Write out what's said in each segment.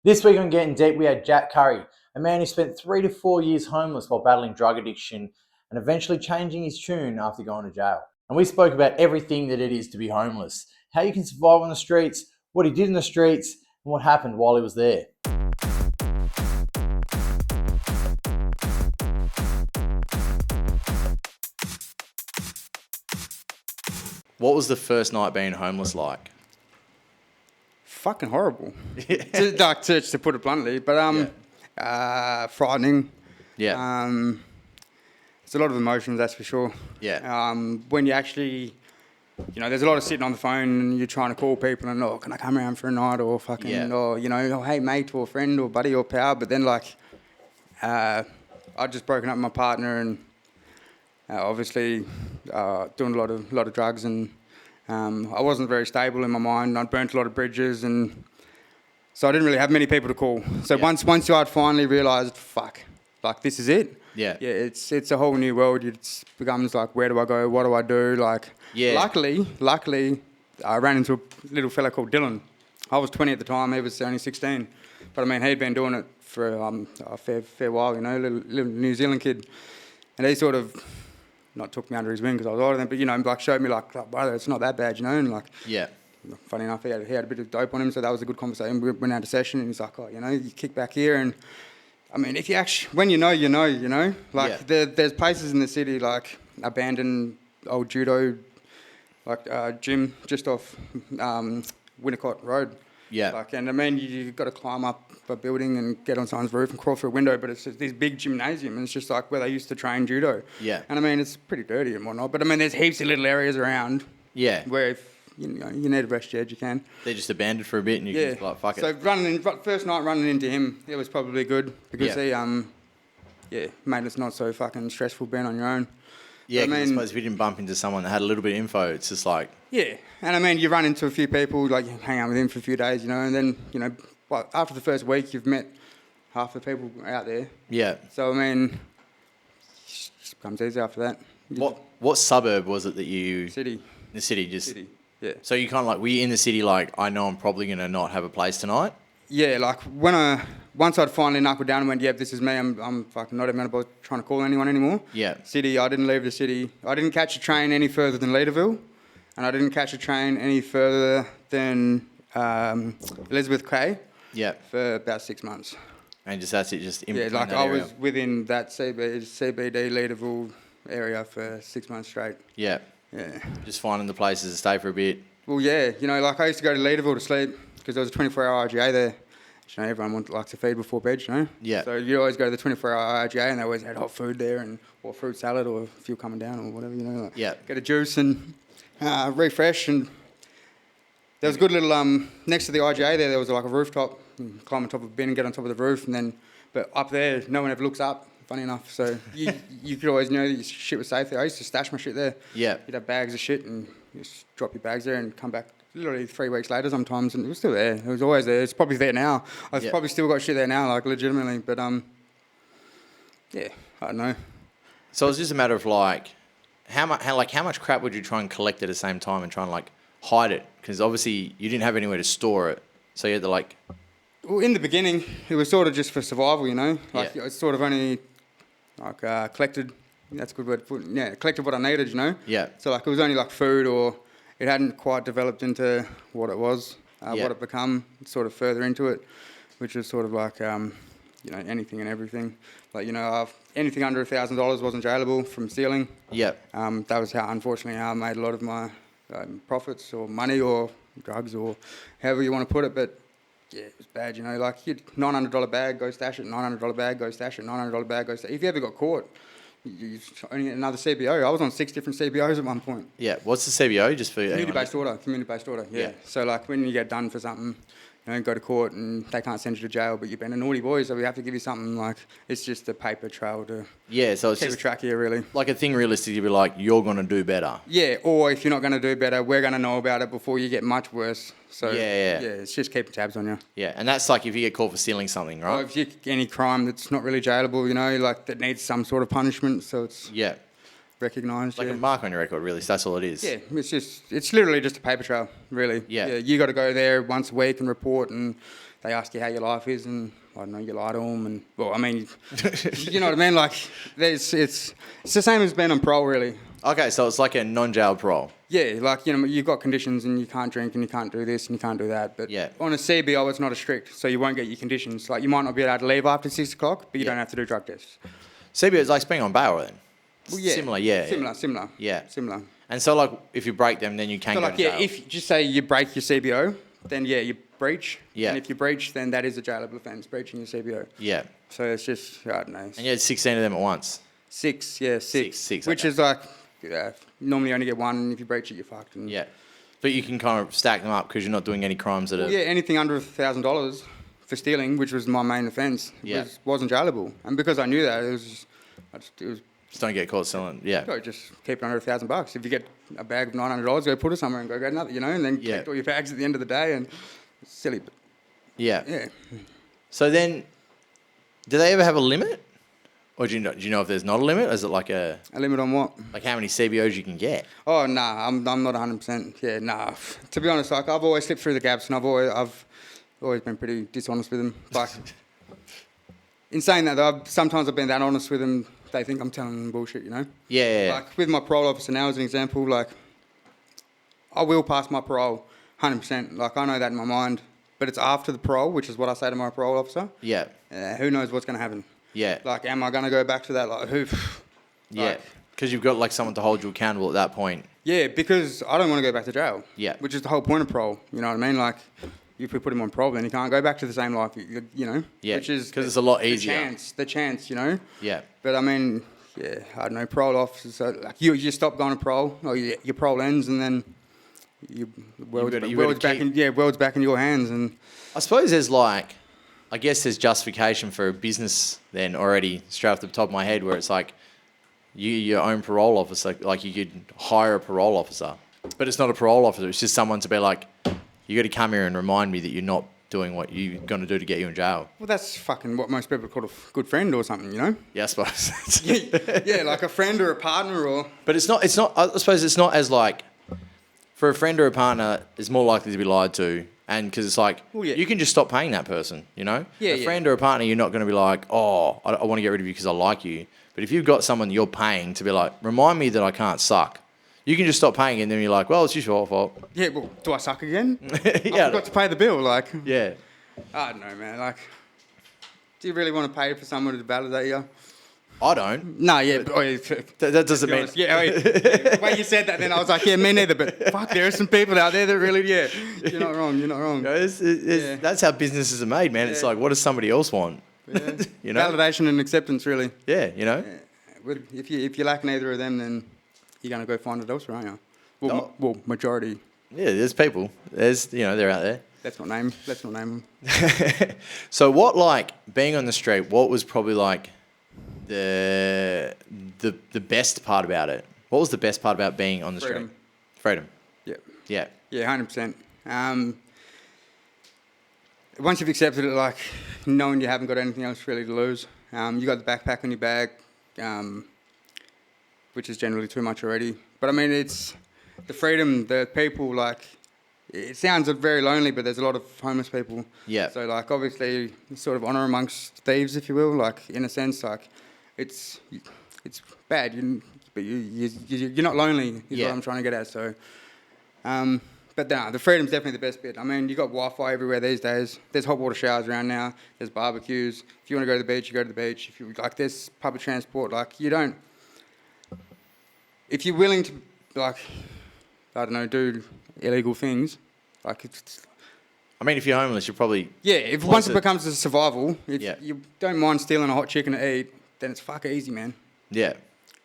This week on Gettin Deep, we had Jack Currie, a man who spent 3 to 4 years homeless while battling drug addiction and eventually changing his tune after going to jail. And we spoke about everything that it is to be homeless, how you can survive on the streets, what he did in the streets, and what happened while he was there. What was the first night being homeless like? Fucking horrible. to put it bluntly, but frightening. Yeah. It's a lot of emotions, that's for sure. Yeah. When you actually, there's a lot of sitting on the phone and you're trying to call people and, can I come around for a night or fucking, or, hey mate or friend or buddy or pal, but then I'd just broken up with my partner and obviously doing a lot of drugs, and I wasn't very stable in my mind. I'd burnt a lot of bridges, and so I didn't really have many people to call. So once I'd finally realised, this is it. Yeah. Yeah, it's a whole new world. It becomes like, where do I go? What do I do? Luckily, I ran into a little fella called Dylan. I was 20 at the time. He was only 16. But I mean, he'd been doing it for a fair while, little New Zealand kid. And he sort of not took me under his wing because I was older than, but showed me brother, it's not that bad, and yeah. Funny enough, he had a bit of dope on him, so that was a good conversation. We went out to session, and he's like, you kick back here, and I mean, if you actually, when you know, there's places in the city like abandoned old judo, gym just off Winnicott Road. Yeah. And I mean, you've got to climb up a building and get on someone's roof and crawl through a window, but it's just this big gymnasium, and it's just like where they used to train judo. Yeah. And I mean, it's pretty dirty and whatnot, but I mean, there's heaps of little areas around. Yeah. Where if you need to rest your head, you can. They're just abandoned for a bit, and you can just fuck it. So first night running into him, it was probably good because he made us not so fucking stressful being on your own. Yeah, I suppose if you didn't bump into someone that had a little bit of info, it's just like... Yeah, and I mean, you run into a few people, you hang out with him for a few days, and then, after the first week, you've met half the people out there. Yeah. So, I mean, it just becomes easy after that. What suburb was it that you... City. The city, just... City, yeah. So you kind of were you in the city I know I'm probably going to not have a place tonight? Yeah, once I'd finally knuckled down and went, yep, this is me, I'm fucking not even going to bother trying to call anyone anymore. Yeah. City, I didn't leave the city. I didn't catch a train any further than Leaderville, and I didn't catch a train any further than Elizabeth Cray. Yeah. For about 6 months. And that's it, just in between I was within that CBD Leaderville area for 6 months straight. Yeah. Yeah. Just finding the places to stay for a bit. Well, yeah, I used to go to Leaderville to sleep because there was a 24-hour RGA there. Everyone likes to feed before bed, Yeah. So you always go to the 24-hour RGA, and they always had hot food there, or fruit salad, or if you're coming down, or whatever, Yeah. Get a juice and refresh. And there was a good little, next to the RGA there was like a rooftop. You can climb on top of a bin and get on top of the roof, but up there, no one ever looks up, funny enough. So you could always know that your shit was safe there. I used to stash my shit there. Yeah. You'd have bags of shit and just drop your bags there and come back literally 3 weeks later sometimes, and it was still there. It was always there. It's probably there now. I've probably still got shit there now, legitimately. But I don't know. So it's just a matter of how much crap would you try and collect at the same time and try and hide it? Because obviously you didn't have anywhere to store it, so you had to Well, in the beginning, it was sort of just for survival, It's sort of only collected. That's a good word to put. Yeah, collected what I needed, Yeah. So it was only food, or it hadn't quite developed into what it was, what it become, sort of further into it, which is sort of anything and everything. Anything under $1,000 wasn't jailable from stealing. Yeah. That was unfortunately how I made a lot of my profits, or money, or drugs, or however you want to put it. But yeah, it was bad, you'd $900 bag, go stash it, $900 bag, go stash it, $900 bag, go stash it. If you ever got caught, you only get another CBO. I was on 6 different CBOs at one point. Yeah. What's the CBO? Just for community-based order. Yeah. So when you get done for something, go to court and they can't send you to jail, but you've been a naughty boy, so we have to give you something it's just a paper trail to so it's keep just a track here, really. A thing realistically to be you're going to do better. Yeah, or if you're not going to do better, we're going to know about it before you get much worse. So yeah, it's just keeping tabs on you. Yeah, and that's if you get caught for stealing something, right? Or if you any crime that's not really jailable, that needs some sort of punishment, so it's recognised. A mark on your record, really. So that's all it is. Yeah, it's literally just a paper trail, really. Yeah. You got to go there once a week and report, and they ask you how your life is, and I don't know, you lie to them, and well, I mean, you know what I mean? Like, it's the same as being on parole, really. Okay, so it's like a non-jail parole. Yeah, like, you know, you've got conditions and you can't drink and you can't do this and you can't do that. But on a CBO, it's not as strict, so you won't get your conditions. Like, you might not be allowed to leave after 6 o'clock, but you don't have to do drug tests. CBO is like being on bail then? Well, yeah. Similar, yeah. Similar. Yeah. Similar. And so, like, if you break them, then you can go to jail. If you just say you break your CBO, then, you breach. Yeah. And if you breach, then that is a jailable offence, breaching your CBO. Yeah. So it's just, I don't know. And you had 16 of them at once? Six. Six, which is like, normally you only get one, and if you breach it, you're fucked. And yeah. But you can kind of stack them up because you're not doing any crimes that are... Yeah, anything under $1,000 for stealing, which was my main offence, wasn't jailable. And because I knew that, it was just don't get caught selling, just keep it under $1,000. If you get a bag of $900, go put it somewhere and go get another, you know, and then collect all your bags at the end of the day, and it's silly. But yeah. So then, do they ever have a limit? Or do you know if there's not a limit? Is it like a limit on what? Like how many CBOs you can get? Oh, nah, I'm not 100%. Yeah, nah. To be honest, like, I've always slipped through the gaps, and I've always been pretty dishonest with them. Like, in saying that, though, sometimes I've been that honest with them, they think I'm telling them bullshit, you know? Yeah. Like, with my parole officer now, as an example, like, I will pass my parole 100%. Like, I know that in my mind. But it's after the parole, which is what I say to my parole officer. Yeah. Who knows what's going to happen? Yeah. Like, am I going to go back to that? Like, who? Yeah. Because you've got, like, someone to hold you accountable at that point. Yeah, because I don't want to go back to jail. Yeah. Which is the whole point of parole. You know what I mean? Like, if we put him on parole, then he can't go back to the same life, you know? Yeah. Which is... Because it's a lot easier. The chance, you know? Yeah. But, I mean, yeah, I don't know, parole officers, like, you stop going to parole, or your parole ends, and then world's back in your hands. And I suppose there's like... I guess there's justification for a business then already, straight off the top of my head, where it's like your own parole officer, like you could hire a parole officer, but it's not a parole officer, it's just someone to be like, you got to come here and remind me that you're not doing what you're going to do to get you in jail. Well, that's fucking what most people call a good friend or something, you know? Yeah, I suppose. yeah, like a friend or a partner or... But it's not, I suppose it's not as like, for a friend or a partner, it's more likely to be lied to. And because it's like, you can just stop paying that person, you know? Yeah, a friend or a partner, you're not going to be like, oh, I want to get rid of you because I like you. But if you've got someone you're paying to be like, remind me that I can't suck, you can just stop paying and then you're like, well, it's your fault. Yeah, well, do I suck again? I forgot to pay the bill, like... Yeah. I don't know, man, like... Do you really want to pay for someone to validate you? I don't. No, yeah. That doesn't mean... Yeah, the way you said that, then I was like, yeah, me neither, but fuck, there are some people out there that really, you're not wrong. That's how businesses are made, man. Yeah. It's like, what does somebody else want? Yeah. You know? Validation and acceptance, really. Yeah, you know? Yeah. If you lack neither of them, then you're going to go find it elsewhere, aren't you? Well, majority. Yeah, there's people. They're out there. Let's not name them. So what, like, being on the street, what was probably like the best part about it? What was the best part about being on the street? Freedom. Yeah. Yeah. Yeah, 100%. Once you've accepted it, like, knowing you haven't got anything else really to lose, you got the backpack on your bag, which is generally too much already. But I mean, it's the freedom, the people, like, it sounds very lonely, but there's a lot of homeless people. Yeah. So, like, obviously, sort of honour amongst thieves, if you will, like, in a sense, like, it's bad, but you're not lonely, is what I'm trying to get at. So, but no, the freedom's definitely the best bit. I mean, you got Wi-Fi everywhere these days. There's hot water showers around now. There's barbecues. If you want to go to the beach, you go to the beach. If you like, there's public transport. Like, you don't. If you're willing to, like, I don't know, do illegal things, like, it's. I mean, if you're homeless, you're probably... Yeah, if once it becomes a survival, if you don't mind stealing a hot chicken to eat, then it's fuck easy, man. Yeah.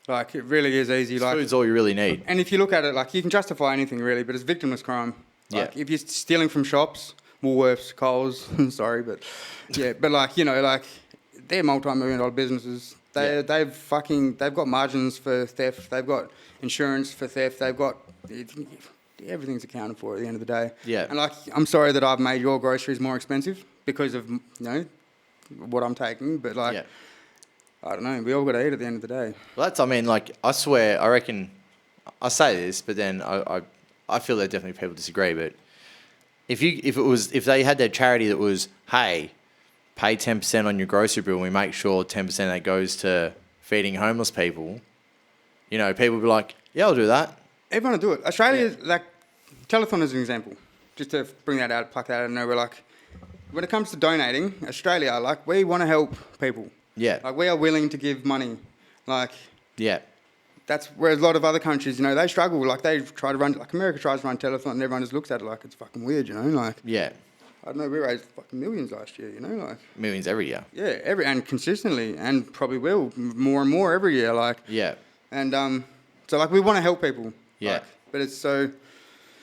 Like, it really is easy. Like, food's all you really need. And if you look at it, like, you can justify anything, really, but it's victimless crime. Like, if you're stealing from shops, Woolworths, Coles, sorry, but... Yeah, but, like, you know, like, they're multi-million-dollar businesses. They've got margins for theft. They've got insurance for theft. They've got... Everything's accounted for at the end of the day. Yeah. And, like, I'm sorry that I've made your groceries more expensive because of, you know, what I'm taking, but, like... I don't know. We all got to eat at the end of the day. Well, I mean, like, I swear, I reckon, I say this, but then I feel that definitely people disagree, but if they had their charity that was, hey, pay 10% on your grocery bill and we make sure 10% that goes to feeding homeless people, you know, people would be like, yeah, I'll do that. Everyone will do it. Australia, like, telethon is an example. Just to bring that out, pluck that out of nowhere, like, when it comes to donating, Australia, like, we want to help people. Yeah. Like, we are willing to give money. Like, Yeah. that's where a lot of other countries, you know, they struggle. Like, they try to run, like, America tries to run telethon and everyone just looks at it like it's fucking weird, you know? Like, Yeah. I don't know, we raised fucking millions last year, you know? Like, Millions every year. yeah, and consistently, and probably will, more and more every year, like. Yeah. And, so, like, we want to help people. Yeah. Like, but it's so...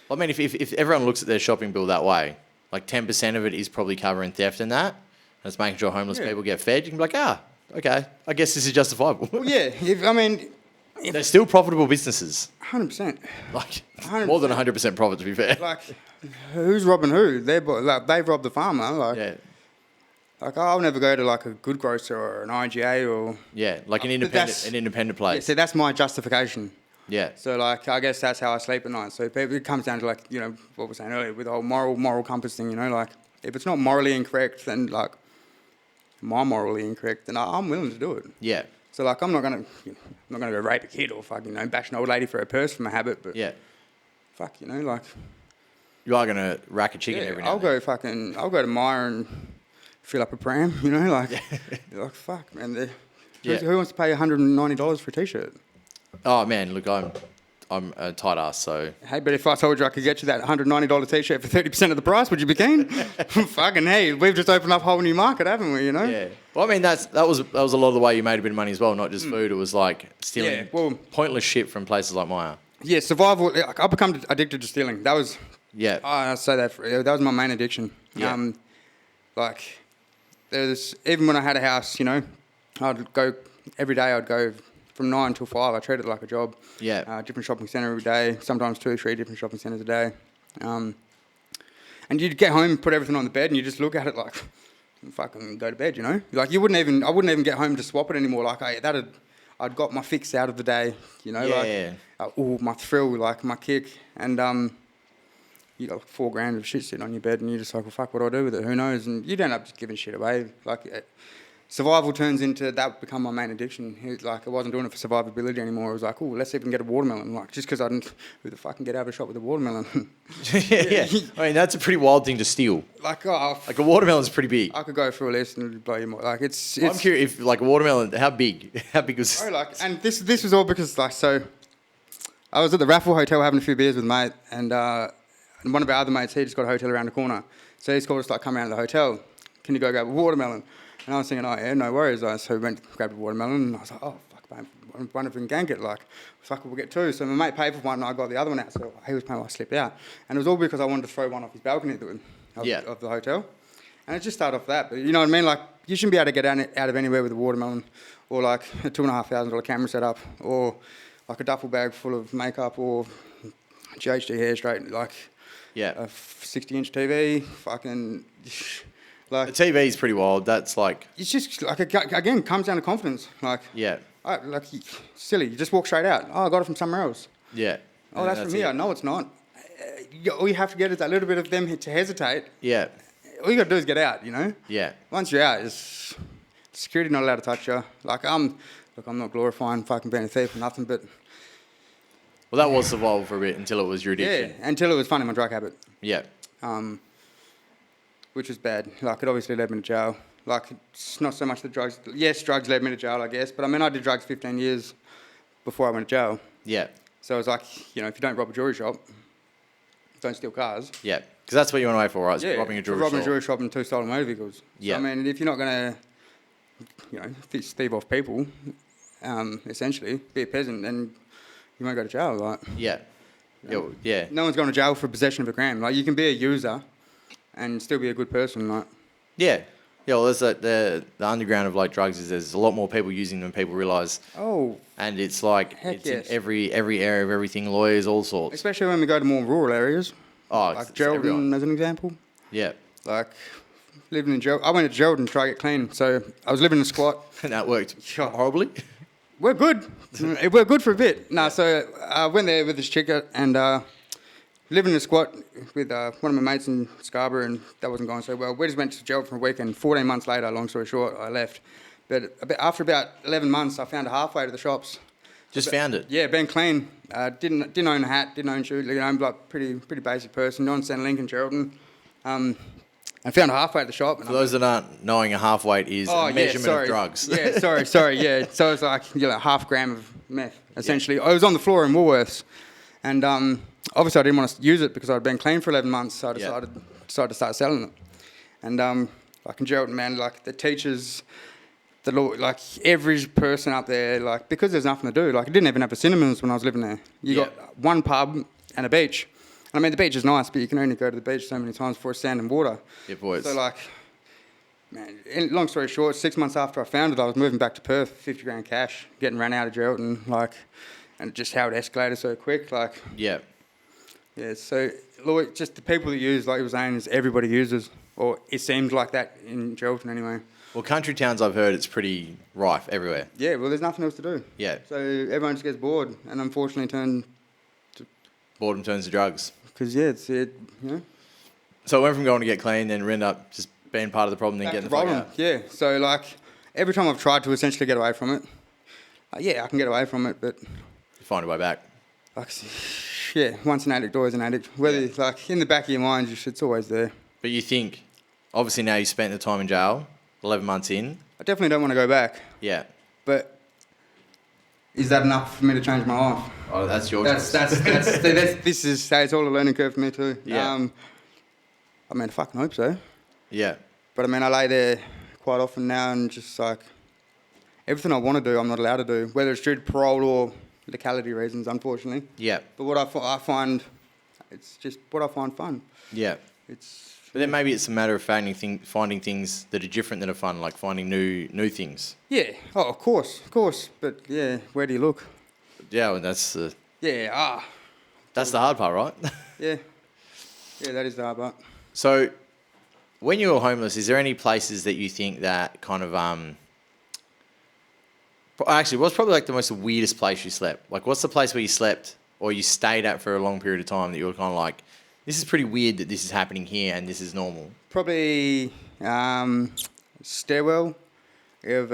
I mean, if everyone looks at their shopping bill that way, like 10% of it is probably covering theft and that, and it's making sure homeless people get fed, you can be like, okay, I guess this is justifiable. Well, yeah, They're still profitable businesses. 100%. Like, 100%. more than 100% profit, to be fair. Like, who's robbing who? They've robbed the farmer. Like, Yeah. Like, I'll never go to, like, a good grocer or an IGA or... Yeah, like an independent place. Yeah, so that's my justification. Yeah. So, like, I guess that's how I sleep at night. So it comes down to, like, you know, what we were saying earlier with the whole moral compass thing, you know? Like, if it's not morally incorrect, then, like, I'm morally incorrect, then I'm willing to do it. Yeah. So, like, I'm not going to go rape a kid or fucking, you know, bash an old lady for her purse from a habit, but... Yeah. Fuck, you know, like... You are going to rack a chicken every now and then. I'll go to Myer and fill up a pram, you know, like... like, fuck, man. Who wants to pay $190 for a T-shirt? Oh, man, look, I'm a tight ass, so... Hey, but if I told you I could get you that $190 T-shirt for 30% of the price, would you be keen? Fucking hey, we've just opened up a whole new market, haven't we, you know? Yeah. Well, I mean, that was a lot of the way you made a bit of money as well, not just food. It was like stealing pointless shit from places like Myer. Yeah, survival... Like, I become addicted to stealing. That was... Yeah. I say that. That was my main addiction. Yeah. Like, even when I had a house, you know, I'd go... Every day I'd go... From 9 till 5, I treat it like a job. Yeah. Different shopping centre every day, sometimes 2 or 3 different shopping centres a day. And you'd get home, put everything on the bed, and you just look at it like, fucking go to bed, you know? Like, I wouldn't even get home to swap it anymore. Like, I'd got my fix out of the day, you know? Yeah. Like, my thrill, like, my kick. And, you got like $4,000 of shit sitting on your bed, and you're just like, well, fuck, what do I do with it? Who knows? And you'd end up just giving shit away. Like, survival turns into that become my main addiction. It's like I wasn't doing it for survivability anymore. It was like, oh, let's see if we can get a watermelon. Like, just because I didn't, who the fuck can get out of a shop with a watermelon? Yeah. I mean, that's a pretty wild thing to steal. Like a watermelon's pretty big. I could go through a list and it'd blow you more. Like, it's I'm curious if, like, a watermelon, how big? How big was... Oh, like, and this was all because, like, so I was at the Raffle Hotel having a few beers with a mate, and one of our other mates, he just got a hotel around the corner. So he's called us, like, come around to the hotel. Can you go grab a watermelon? And I was thinking, oh, yeah, no worries. So we went, grabbed a watermelon, and I was like, oh, fuck, man, one of them can get, like, fuck, we'll get 2. So my mate paid for one, and I got the other one out. So he was paying, I slipped out. And it was all because I wanted to throw one off his balcony of the hotel. And it just started off that. But you know what I mean? Like, you shouldn't be able to get out of anywhere with a watermelon, or, like, a $2,500 camera setup, or, like, a duffel bag full of makeup, or GHD hair straight, like, a 60-inch TV, fucking... Like, the TV is pretty wild. That's like... It's just, like, again, comes down to confidence. Like, like, silly. You just walk straight out. Oh, I got it from somewhere else. Yeah. Oh, that's from here. No, it's not. All you have to get is that little bit of them to hesitate. Yeah. All you got to do is get out, you know? Yeah. Once you're out, security not allowed to touch you. Like, I'm not glorifying fucking being a thief or nothing, but... Well, that was survival for a bit until it was your addiction. Yeah, until it was funding my drug habit. Yeah. Which was bad. Like, it obviously led me to jail. Like, it's not so much the drugs. Yes, drugs led me to jail, I guess. But, I mean, I did drugs 15 years before I went to jail. Yeah. So it was like, you know, if you don't rob a jewellery shop, don't steal cars. Yeah. Because that's what you went away for, right? Yeah, robbing a jewellery shop. Robbing a jewellery shop and 2 stolen motor vehicles. Yeah. So, I mean, if you're not going to, you know, thieve off people, essentially, be a peasant, then you won't go to jail. Like, yeah. Yeah. No one's gone to jail for possession of a gram. Like, you can be a user and still be a good person, like. Yeah. Yeah, well, there's the underground of, like, drugs is there's a lot more people using them than people realise. Oh. And it's like, it's in every area of everything, lawyers, all sorts. Especially when we go to more rural areas. Oh, like Geraldton, as an example. Yeah. Like, living in Geraldton. I went to Geraldton to try to get clean, so I was living in a squat. And that worked horribly? We're good. We're good for a bit. So I went there with this chick, and living in a squat with one of my mates in Scarborough, and that wasn't going so well. We just went to jail for a weekend. 14 months later, long story short, I left. But after about 11 months, I found a halfway to the shops. Just found it? Yeah, been clean. Didn't own a hat, didn't own shoes. I'm like pretty basic person. Non Centre Lincoln, Geraldton. I found a halfway at the shop. For those that aren't knowing, a half weight is a measurement of drugs. Yeah, sorry, yeah. So it's like half gram of meth, essentially. I was on the floor in Woolworths, and obviously I didn't want to use it because I'd been clean for 11 months, so I decided to start selling it. And like in Geraldton, man, like the teachers, the law, like every person up there, like because there's nothing to do. Like I didn't even have a cinemas when I was living there. You got one pub and a beach. I mean, the beach is nice, but you can only go to the beach so many times before it's sand and water. Yeah, boys. So, like, man, long story short, 6 months after I found it, I was moving back to Perth, 50 grand cash, getting run out of Geraldton, like, and just how it escalated so quick, like. Yeah. Yeah, so, look, just the people that use, like you were saying, is everybody uses, or it seems like that in Geraldton anyway. Well, country towns, I've heard, it's pretty rife everywhere. Yeah, well, there's nothing else to do. Yeah. So everyone just gets bored, and unfortunately Boredom turns to drugs. Because, yeah, you know. So it went from going to get clean, then we ended up just being part of the problem, then getting the fuck out. Yeah, so, like, every time I've tried to essentially get away from it, yeah, I can get away from it, but... You find a way back. Like, yeah, once an addict, always an addict. Whether, like, in the back of your mind, it's always there. But you think, obviously now you spent the time in jail, 11 months in. I definitely don't want to go back. Yeah. But is that enough for me to change my life? Oh, that's your choice. It's all a learning curve for me too. Yeah. I mean, I fucking hope so. Yeah. But I mean, I lay there quite often now and just like, everything I want to do, I'm not allowed to do, whether it's due to parole or legality reasons, unfortunately. Yeah. But what I find, it's just what I find fun. Yeah. But then maybe it's a matter of finding things that are different that are fun, like finding new things. Yeah. Oh, of course. But yeah, where do you look? Yeah, well, that's the... Yeah, That's the hard part, right? Yeah. Yeah, that is the hard part. So, when you were homeless, is there any places that you think that kind of... Actually, what's probably like the most weirdest place you slept? Like, what's the place where you slept or you stayed at for a long period of time that you were kind of like, this is pretty weird that this is happening here and this is normal? Probably stairwell of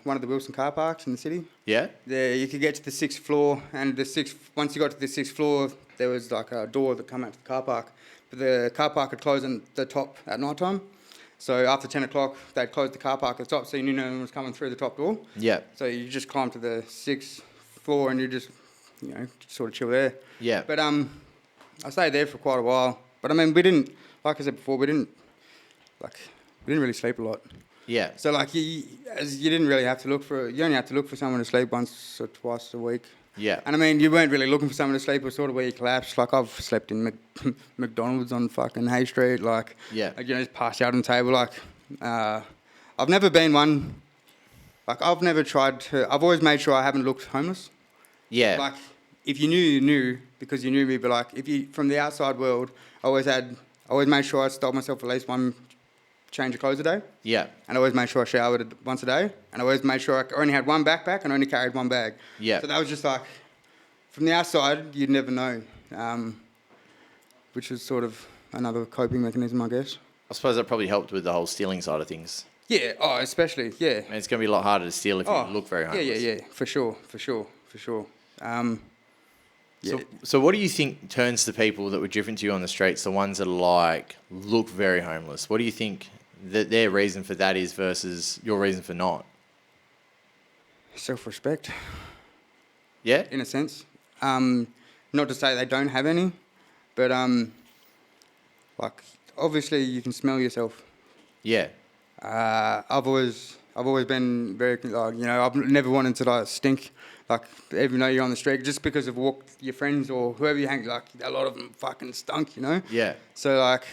one of the Wilson car parks in the city. Yeah? There, you could get to the 6th floor, and once you got to the 6th floor, there was like a door that come out to the car park. But the car park would close on the top at night time. So after 10 o'clock, they'd close the car park at the top, so you knew no one was coming through the top door. Yeah. So you just climb to the 6th floor and you just, sort of chill there. Yeah. But I stayed there for quite a while. But I mean, we didn't, like I said before, we didn't really sleep a lot. Yeah. So like you didn't really have to you only had to look for someone to sleep once or twice a week. Yeah. And I mean, you weren't really looking for someone to sleep, it was sort of where you collapsed. Like I've slept in McDonald's on fucking Hay Street, like, just passed out on the table. Like, I've never been one, like I've always made sure I haven't looked homeless. Yeah. Like, if you knew, you knew, because you knew me, but like, from the outside world, I always made sure I stole myself at least one change of clothes a day. Yeah. And I always made sure I showered once a day. And I always made sure I only had one backpack and only carried one bag. Yeah. So that was just like, from the outside, you'd never know. Which is sort of another coping mechanism, I guess. I suppose that probably helped with the whole stealing side of things. Yeah, especially, yeah. And it's going to be a lot harder to steal if you look very homeless. Yeah, for sure. So what do you think turns the people that were different to you on the streets, the ones that are like, look very homeless? What do you think that their reason for that is versus your reason for not? Self-respect. Yeah? In a sense. Not to say they don't have any, but like obviously you can smell yourself. Yeah. I've always been very like, I've never wanted to like stink, like even though you're on the street, just because of your friends or whoever you hang, like a lot of them fucking stunk, Yeah. So like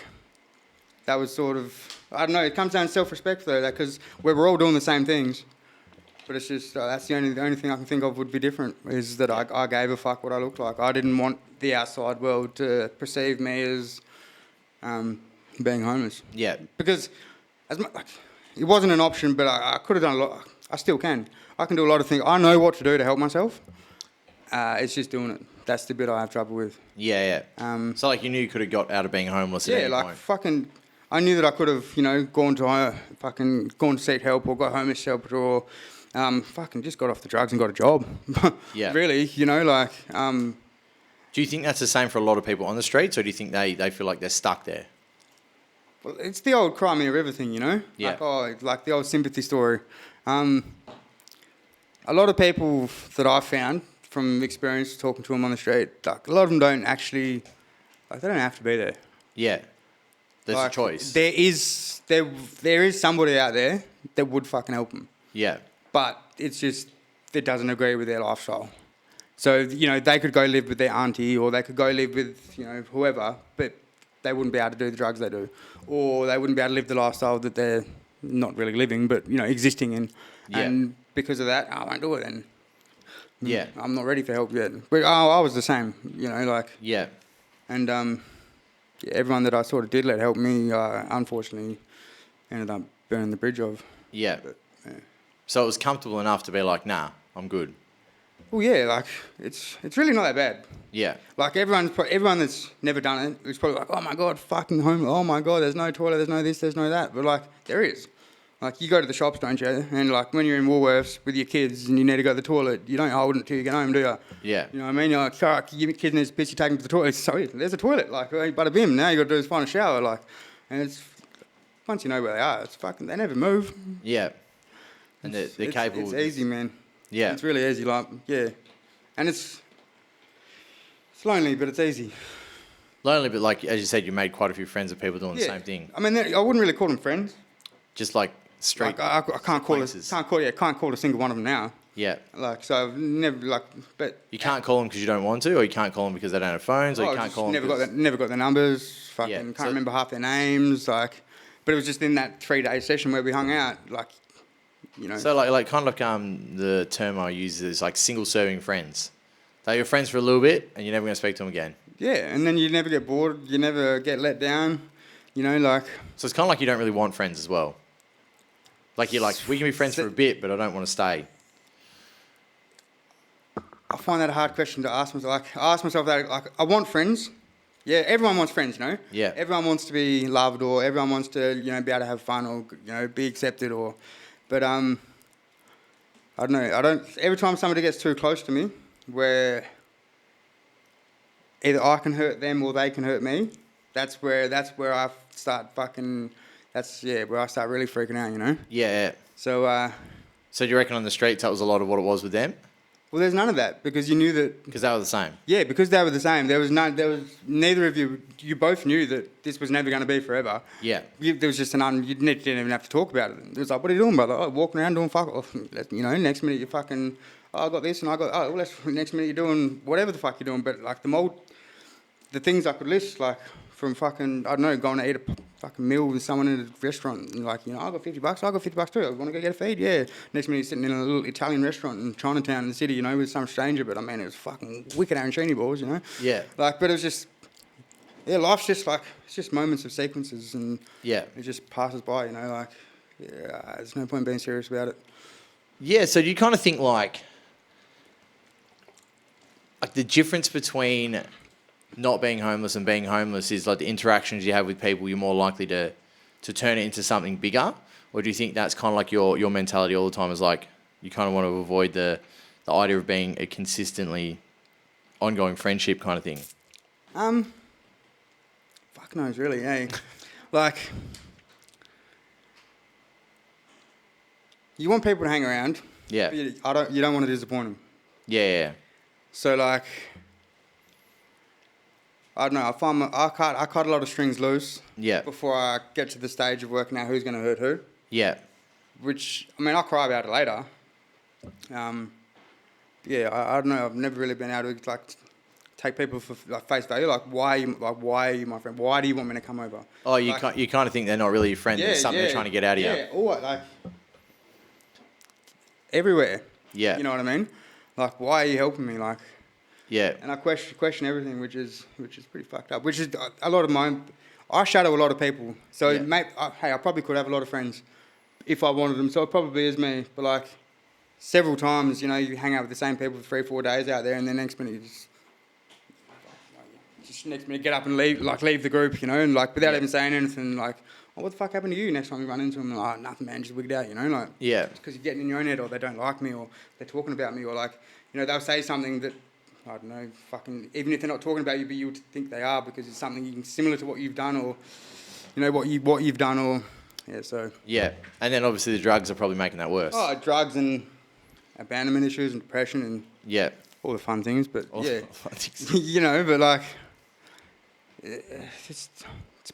that was sort of, I don't know, it comes down to self-respect though, because we're all doing the same things. But it's just, that's the only thing I can think of would be different, is that I gave a fuck what I looked like. I didn't want the outside world to perceive me as being homeless. Yeah. Because it wasn't an option, but I could have done a lot. I still can. I can do a lot of things. I know what to do to help myself. It's just doing it. That's the bit I have trouble with. Yeah. So like you knew you could have got out of being homeless at Yeah, any like point. fucking, I knew that I could have, you know, gone to seek help or got homeless shelter or fucking just got off the drugs and got a job. Yeah. Really, you know, like. Do you think that's the same for a lot of people on the streets, or do you think they feel like they're stuck there? Well, it's the old cry me a river thing, you know? Yeah. Like the old sympathy story. A lot of people that I've found from experience talking to them on the street, like a lot of them don't actually, like they don't have to be there. Yeah. There's Like, a choice. There is somebody out there that would fucking help them. Yeah. But it's just, it doesn't agree with their lifestyle. So, you know, they could go live with their auntie or they could go live with, you know, whoever, but they wouldn't be able to do the drugs they do. Or they wouldn't be able to live the lifestyle that they're not really living, but, you know, existing in. Yeah. And because of that, I won't do it then. Yeah. I'm not ready for help yet. But I was the same, you know, like... Yeah. And yeah, everyone that I sort of did let help me, unfortunately, ended up burning the bridge of. Yeah. But, yeah. So it was comfortable enough to be like, nah, I'm good. Well, yeah, like, it's really not that bad. Yeah. Like, everyone that's never done it is probably like, oh, my God, fucking homeless. Oh, my God, there's no toilet, there's no this, there's no that. But, like, there is. Like, you go to the shops, don't you? And, like, when you're in Woolworths with your kids and you need to go to the toilet, you don't hold it till you get home, do you? Yeah. You know what I mean? You're like, fuck, your kid needs to piss, you take him to the toilet. So, there's a toilet. Like, bada bim. Now you got to do is find a shower. Like, and it's... Once you know where they are, it's fucking... They never move. Yeah. And they're capable. It's easy, man. Yeah. It's really easy, like, yeah. And it's lonely, but it's easy. Lonely, but like, as you said, you made quite a few friends of people doing the same thing. I mean, I wouldn't really call them friends. Just like street. Like, I can't call a single one of them now. Yeah. Like, so I've never, like, but... You can't call them because you don't want to, or you can't call them because they don't have phones, or you can't call them never got their numbers, fucking Yeah, can't so- remember half their names, like... But it was just in that 3-day session where we hung out, like, you know... So like kind of like the term I use is like single-serving friends. They're your friends for a little bit, and you're never going to speak to them again. Yeah, and then you never get bored, you never get let down, you know, like... So it's kind of like you don't really want friends as well. Like you're like, we can be friends for a bit, but I don't want to stay. I find that a hard question to ask myself. Like, I ask myself that, like, I want friends. Yeah, everyone wants friends, you know? Yeah. Everyone wants to be loved, or everyone wants to, you know, be able to have fun, or, you know, be accepted, or... But, I don't know, every time somebody gets too close to me, where either I can hurt them or they can hurt me, that's where I start fucking... where I start really freaking out, you know? Yeah. So, So do you reckon on the streets that was a lot of what it was with them? well, there's none of that, because you knew that... Because they were the same. Yeah, because they were the same. There was neither of you both knew that this was never going to be forever. Yeah. There was just you didn't even have to talk about it. It was like, what are you doing, brother? Oh, walking around doing fuck off. You know, next minute you're fucking, oh, I got this and I got, oh, well, next minute you're doing whatever the fuck you're doing. But like the things I could list, like from fucking, I don't know, going to eat a fucking meal with someone in a restaurant and like, you know, I got $50, I got $50 too, I want to go get a feed, yeah. Next minute you're sitting in a little Italian restaurant in Chinatown in the city, you know, with some stranger, but I mean, it was fucking wicked arancini balls, you know. Yeah. Like, but it was just, yeah, life's just like, it's just moments of sequences and Yeah. it just passes by, you know, like, yeah, there's no point being serious about it. Yeah, so do you kind of think like the difference between not being homeless and being homeless is like the interactions you have with people, you're more likely to turn it into something bigger? Or do you think that's kind of like your mentality all the time is like you kind of want to avoid the idea of being a consistently ongoing friendship kind of thing? Fuck knows really, eh? Like, you want people to hang around. Yeah. But you don't want to disappoint them. Yeah. So like, I don't know. I cut a lot of strings loose. Yeah. Before I get to the stage of working out who's going to hurt who. Yeah. Which, I mean, I'll cry about it later. Yeah, I don't know. I've never really been able to like take people for like face value. Like, why are you my friend? Why do you want me to come over? Oh, you like, you kind of think they're not really your friend. There's something they're trying to get out of you. Yeah, or like everywhere. Yeah. You know what I mean? Like, why are you helping me? Like. Yeah. And I question everything, which is pretty fucked up. Which is a lot of mine. I shadow a lot of people, so Yeah. hey, I probably could have a lot of friends if I wanted them. So it probably is me. But like, several times, you know, you hang out with the same people for 3-4 days out there, and then next minute you just next minute get up and leave the group, you know, and like without even saying anything, like, oh, what the fuck happened to you? Next time you run into them, like, oh, nothing, man, just wigged out, you know, like, Yeah. because you're getting in your own head, or they don't like me, or they're talking about me, or like, you know, they'll say something that, I don't know, fucking, even if they're not talking about you, but you would think they are, because it's something similar to what you've done, or, you know, what you've done, or, yeah, so. Yeah, and then obviously the drugs are probably making that worse. Oh, drugs and abandonment issues and depression and Yeah. all the fun things, but All yeah, the fun things. you know, but like, it's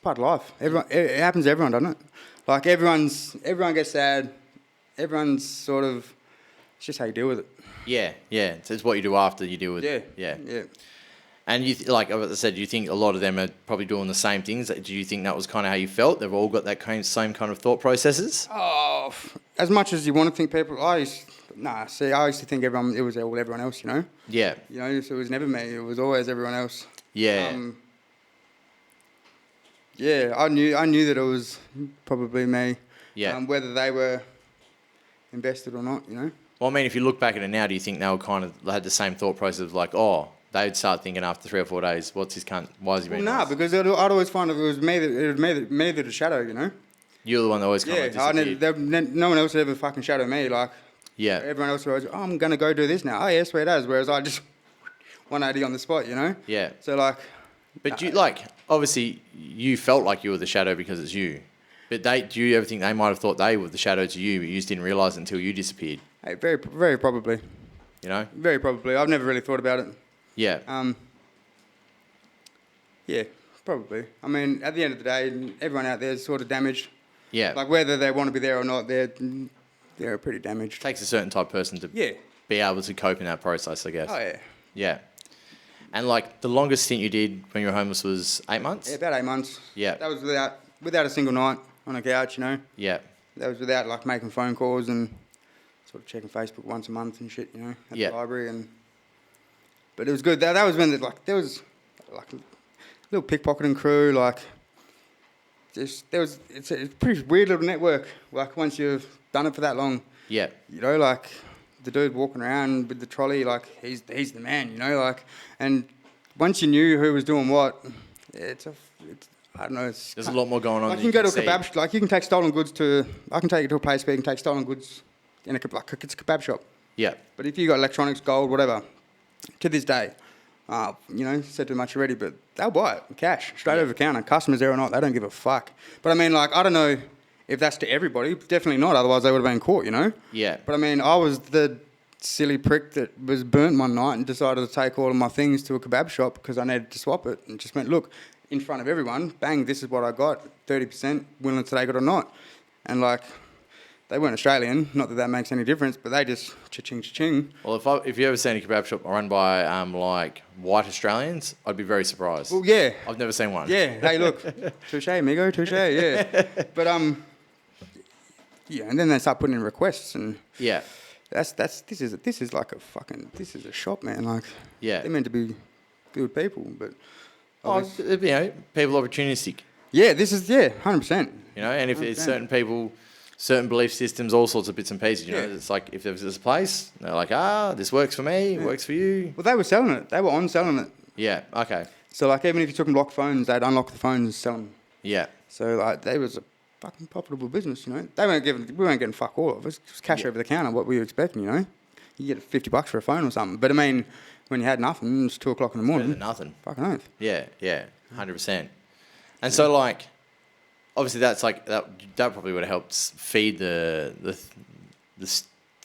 part of life. It happens to everyone, doesn't it? Like everyone gets sad. Everyone's sort of, it's just how you deal with it. Yeah, yeah. So it's what you do after you deal with Yeah, it. Yeah. yeah. And like I said, do you think a lot of them are probably doing the same things? Do you think that was kind of how you felt? They've all got that same kind of thought processes? Oh, as much as you want to think people, I used to think it was everyone else, you know? Yeah. You know, so it was never me, it was always everyone else. Yeah. Yeah, I knew that it was probably me. Yeah. Whether they were invested or not, you know? Well, I mean, if you look back at it now, do you think they were kind of had the same thought process of like, oh, they'd start thinking after 3 or 4 days, what's his cunt? Why is he being nice? Because I'd always find it was me that the shadow, you know? You're the one that always kind of disappeared. No one else would ever fucking shadow me. Like, Yeah. everyone else was, oh, I'm going to go do this now. Oh, yeah, sweet as. Whereas I just 180 on the spot, you know? Yeah. So, like... But you, like, obviously, you felt like you were the shadow because it's you. But do you ever think they might have thought they were the shadow to you, but you just didn't realise it until you disappeared? Hey, very, very probably. You know? Very probably. I've never really thought about it. Yeah. Yeah, probably. I mean, at the end of the day, everyone out there is sort of damaged. Yeah. Like, whether they want to be there or not, they're pretty damaged. It takes a certain type of person to be able to cope in that process, I guess. Oh, yeah. Yeah. And, like, the longest stint you did when you were homeless was 8 months? Yeah, about 8 months. Yeah. That was without a single night on a couch, you know? Yeah. That was without, like, making phone calls and sort of checking Facebook once a month and shit, you know, at the library. But it was good. That was when, there was, like, a little pickpocketing crew, like... it's a pretty weird little network, like, once you've done it for that long. Yeah. You know, like, the dude walking around with the trolley, like, he's the man, you know, like, and once you knew who was doing what, I don't know, there's a lot more going on. Like, you can go to a kebab, like, you can take stolen goods I can take you to a place where you can take stolen goods in it's a kebab shop. Yeah. But if you got electronics, gold, whatever, to this day, you know, said too much already, but they'll buy it cash, straight over the counter. Customers there or not, they don't give a fuck. But I mean, like, I don't know if that's to everybody. Definitely not, otherwise they would have been caught, you know? Yeah. But I mean, I was the silly prick that was burnt one night and decided to take all of my things to a kebab shop because I needed to swap it, and just went, look, in front of everyone, bang, this is what I got, 30%, willing to take it or not. And like, they weren't Australian, not that makes any difference, but they just cha-ching. Well, if you ever seen a kebab shop run by like white Australians, I'd be very surprised. Well, yeah. I've never seen one. Yeah. Hey, look, touche, amigo, touche. Yeah. But yeah, and then they start putting in requests, and yeah, this is like a shop, man. Like, yeah, they're meant to be good people, but you know, people opportunistic. Yeah, 100%. You know, and if it's certain people. Certain belief systems, all sorts of bits and pieces, you know. It's like, if there's this place, they're like, this works for me, works for you. Well, they were selling it. They were on selling it. Yeah, okay. So, like, even if you took them locked phones, they'd unlock the phones and sell them. Yeah. So, like, they was a fucking profitable business, you know. We weren't getting fuck all of it. It was cash over the counter, what we were expecting, you know. You get $50 for a phone or something. But, I mean, when you had nothing, it was 2 o'clock in the morning. Better than nothing. Fucking oath. Yeah, 100%. And so, like... Obviously, that's like that probably would have helped feed the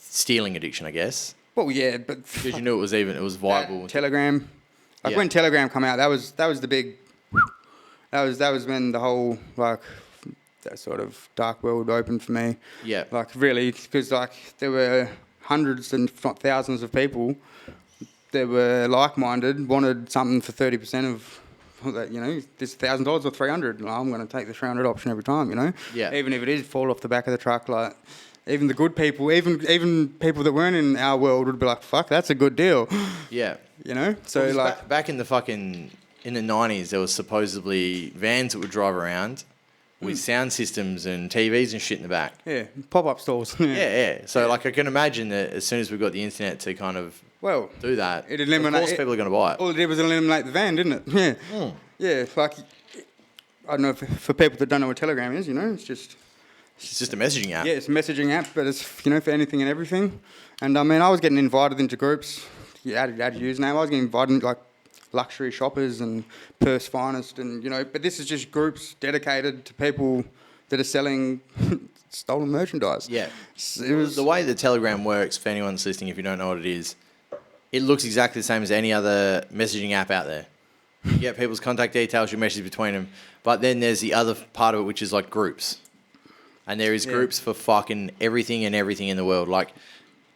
stealing addiction, I guess. Well, yeah, but because you knew it was viable. Telegram, like when Telegram come out, that was the big. That was when the whole like that sort of dark world opened for me. Yeah. Like really, because like there were hundreds and if not thousands of people that were like-minded, wanted something for 30% of. That, you know, this $1,000 or $300. I'm going to take the $300 option every time. You know, even if it is fall off the back of the truck. Like, even the good people, even people that weren't in our world would be like, "Fuck, that's a good deal." Yeah, you know. So like back in the 90s, there was supposedly vans that would drive around with sound systems and TVs and shit in the back. Yeah, pop-up stores. Yeah. So like I can imagine that as soon as we've got the internet to kind of do that, of course people are going to buy it. All it did was eliminate the van, didn't it? Yeah. Yeah, like, I don't know, for people that don't know what Telegram is, it's just a messaging app. Yeah, it's a messaging app, but it's, for anything and everything. And I mean, I was getting invited into groups. You add a username. I was getting invited into, like, luxury shoppers and Perth's finest, and but this is just groups dedicated to people that are selling stolen merchandise. Yeah, it was the way the Telegram works. For anyone listening, if you don't know what it is, it looks exactly the same as any other messaging app out there. You get people's contact details, you message between them, but then there's the other part of it, which is like groups, and there is groups for fucking everything and everything in the world, like.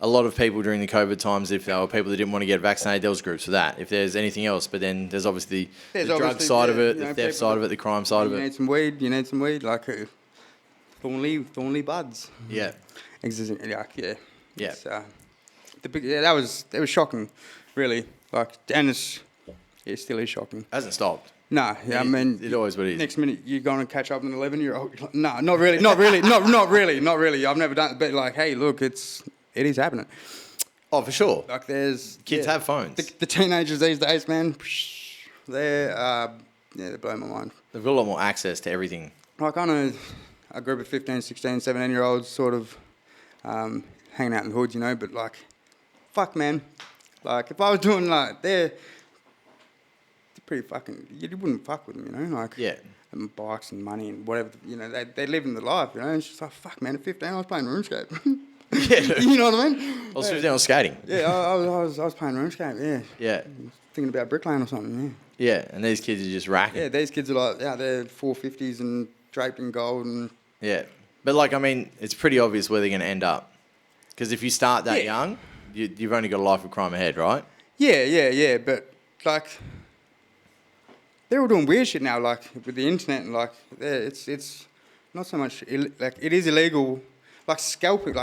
A lot of people during the COVID times, if there were people that didn't want to get vaccinated, there was groups for that. If there's anything else, but then there's obviously the drug side of it, the theft side of it, the crime side of it. You need some weed, like thorny buds. Yeah. Existing, yeah. Yeah. That was shocking, really. Like, and it still is shocking. Hasn't stopped. No, I mean, it always what it is. Next minute you're going to catch up with an 11-year-old. No, not really, not really. I've never done it, but like, hey, look, it is happening. Oh, for sure. Like, there's kids have phones. The teenagers these days, man, they're blowing my mind. They've got a lot more access to everything. Like, I know a group of 15, 16, 17-year-olds sort of hanging out in the hood, but like, fuck, man. Like, if I was doing like, they're pretty fucking, you wouldn't fuck with them, like. Yeah. And bikes and money and whatever, they live in the life, It's just like, fuck, man, at 15 I was playing RuneScape. Yeah, you know what I mean? I was 15, I was skating. Yeah, I was playing RuneScape, yeah. Yeah. Thinking about bricklaying or something, yeah. Yeah, and these kids are just racking. Yeah, these kids are like, they're 450s and draped in gold and... Yeah. But like, I mean, it's pretty obvious where they're going to end up. Because if you start that young, you've only got a life of crime ahead, right? Yeah, but like... They're all doing weird shit now, like, with the internet and like, it's not so much, like, it is illegal... Like scalping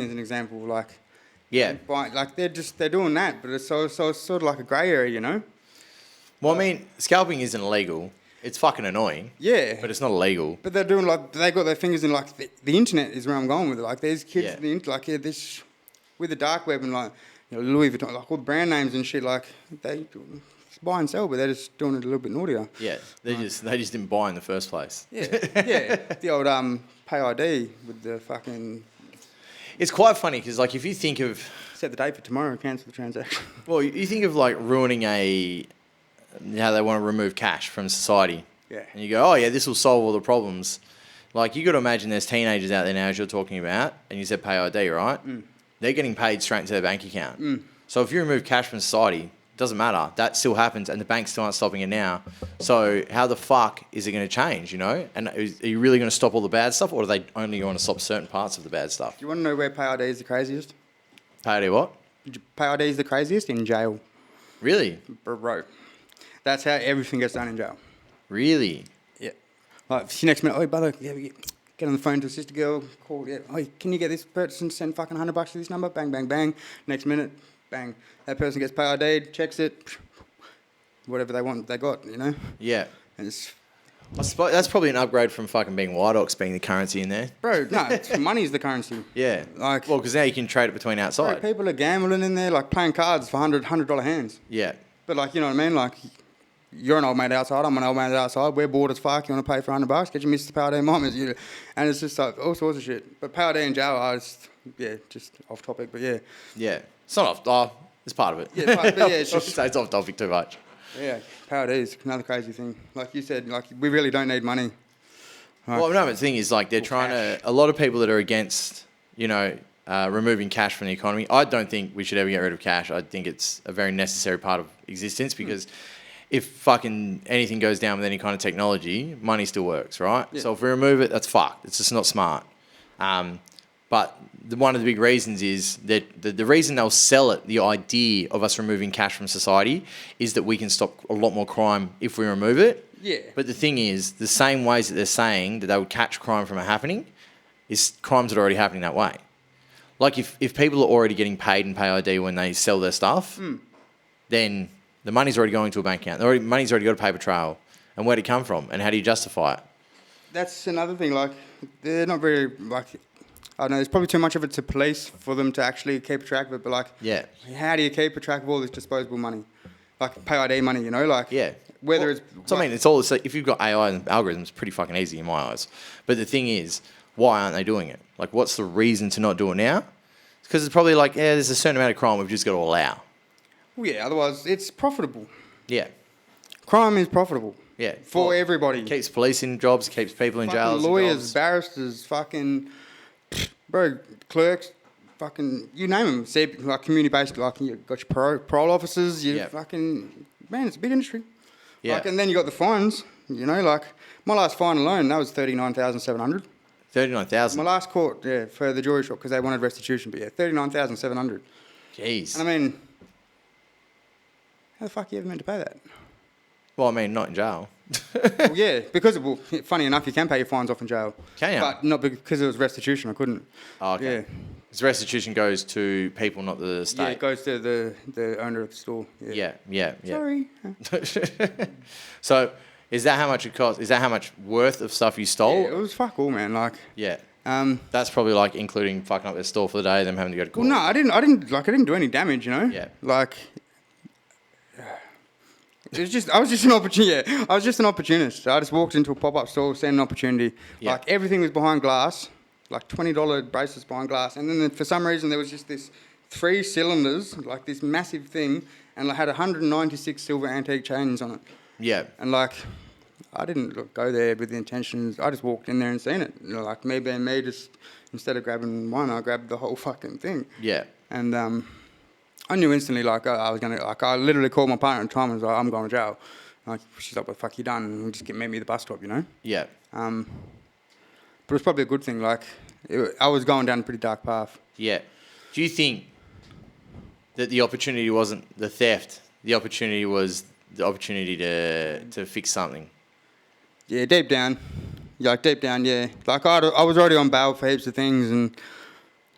is an example. Like, like they're doing that, but it's so it's sort of like a grey area, Well, I mean, scalping isn't illegal. It's fucking annoying. Yeah, but it's not illegal. But they're doing like they got their fingers in like the internet is where I'm going with it. Like, there's kids this with the dark web and like Louis Vuitton, like all the brand names and shit. Like, they buy and sell, but they're just doing it a little bit naughtier. Yeah, they just didn't buy in the first place. Yeah, the old pay ID with the fucking... It's quite funny because, like, if you think of... Set the date for tomorrow and cancel the transaction. Well, you think of, like, ruining how they want to remove cash from society. Yeah. And you go, oh, yeah, this will solve all the problems. Like, you got to imagine there's teenagers out there now, as you're talking about, and you said pay ID, right? Mm. They're getting paid straight into their bank account. Mm. So if you remove cash from society... Doesn't matter. That still happens, and the banks still aren't stopping it now. So how the fuck is it going to change, And are you really going to stop all the bad stuff, or are they only going to stop certain parts of the bad stuff? Do you want to know where pay ID is the craziest? Pay ID what? Pay ID is the craziest in jail. Really? Bro. That's how everything gets done in jail. Really? Yeah. Like, next minute, oh, brother, get on the phone to a sister girl, call, oh, can you get this person to send fucking $100 to this number? Bang, bang, bang. Next minute, bang. That person gets pay ID, checks it, whatever they want, they got, Yeah. And I suppose that's probably an upgrade from fucking being White Ox being the currency in there. Bro, no, money's the currency. Yeah. Like, well, because now you can trade it between outside. Bro, people are gambling in there, like playing cards for $100 hands. Yeah. But like, you know what I mean? Like, you're an old mate outside, I'm an old mate outside, we're bored as fuck, you want to pay for $100, get your missus to pay ID mom. And it's just like all sorts of shit. But pay ID in jail, just off topic, but yeah. Yeah. It's not off, it's part of it. Yeah, but yeah, it's just... It's off topic too much. Yeah, power is another crazy thing. Like you said, like, we really don't need money. Like, well, no, but the thing is, like, they're trying to... A lot of people that are against, removing cash from the economy, I don't think we should ever get rid of cash. I think it's a very necessary part of existence because if fucking anything goes down with any kind of technology, money still works, right? Yeah. So if we remove it, that's fucked. It's just not smart. But one of the big reasons is that the reason they'll sell it, the idea of us removing cash from society, is that we can stop a lot more crime if we remove it. Yeah. But the thing is, the same ways that they're saying that they would catch crime from it happening, is crimes that are already happening that way. Like if people are already getting paid in pay ID when they sell their stuff, then the money's already going to a bank account. Money's already got a paper trail. And where'd it come from? And how do you justify it? That's another thing. Like, they're not very like. I don't know. There's probably too much of it to police for them to actually keep a track of it. But like, how do you keep a track of all this disposable money, like pay ID money? You know, like whether it's. So I mean, it's all. So if you've got AI and algorithms, it's pretty fucking easy in my eyes. But the thing is, why aren't they doing it? Like, what's the reason to not do it now? Because it's probably like, there's a certain amount of crime we've just got to allow. Well, yeah. Otherwise, it's profitable. Yeah. Crime is profitable. Yeah. For everybody. Keeps police in jobs, keeps people in jails. Lawyers, barristers, fucking, bro, clerks, fucking, you name them. See, like community-based, like you got your parole officers, you fucking, man, it's a big industry. Yeah. Like, and then you got the fines, you know, like my last fine alone, that was 39,700. 39,000? My last court, yeah, for the jury shop, because they wanted restitution, but yeah, 39,700. Jeez. And I mean, how the fuck are you ever meant to pay that? Well, I mean, not in jail. Well, yeah, because well, funny enough, you can pay your fines off in jail. Can you? But not because it was restitution. I couldn't. Oh, okay. Yeah. Because restitution goes to people, not the state. Yeah, it goes to the owner of the store. Yeah. Sorry. So, is that how much it cost? Is that how much worth of stuff you stole? Yeah, it was fuck all, man. Like. Yeah. That's probably like including fucking up their store for the day, them having to go to court. Well, no, I didn't do any damage, you know. Yeah. Like. I was just an opportunity. Yeah, I was just an opportunist. I just walked into a pop-up store, seen an opportunity. Yeah. Like everything was behind glass, like $20 bracelets behind glass, and then for some reason there was just this 3 cylinders, like this massive thing, and I had 196 silver antique chains on it. Yeah. And like, I didn't go there with the intentions. I just walked in there and seen it. You know, like me being me, just instead of grabbing one, I grabbed the whole fucking thing. Yeah. And I knew instantly, like, I was going to, like, I literally called my partner at the time and was like, I'm going to jail. Like, she's like, what the fuck you done? And just meet me at the bus stop, you know? Yeah. But it was probably a good thing. Like, I was going down a pretty dark path. Yeah. Do you think that the opportunity wasn't the theft? The opportunity was the opportunity to fix something? Yeah, deep down. Yeah, deep down, yeah. Like, I was already on bail for heaps of things, and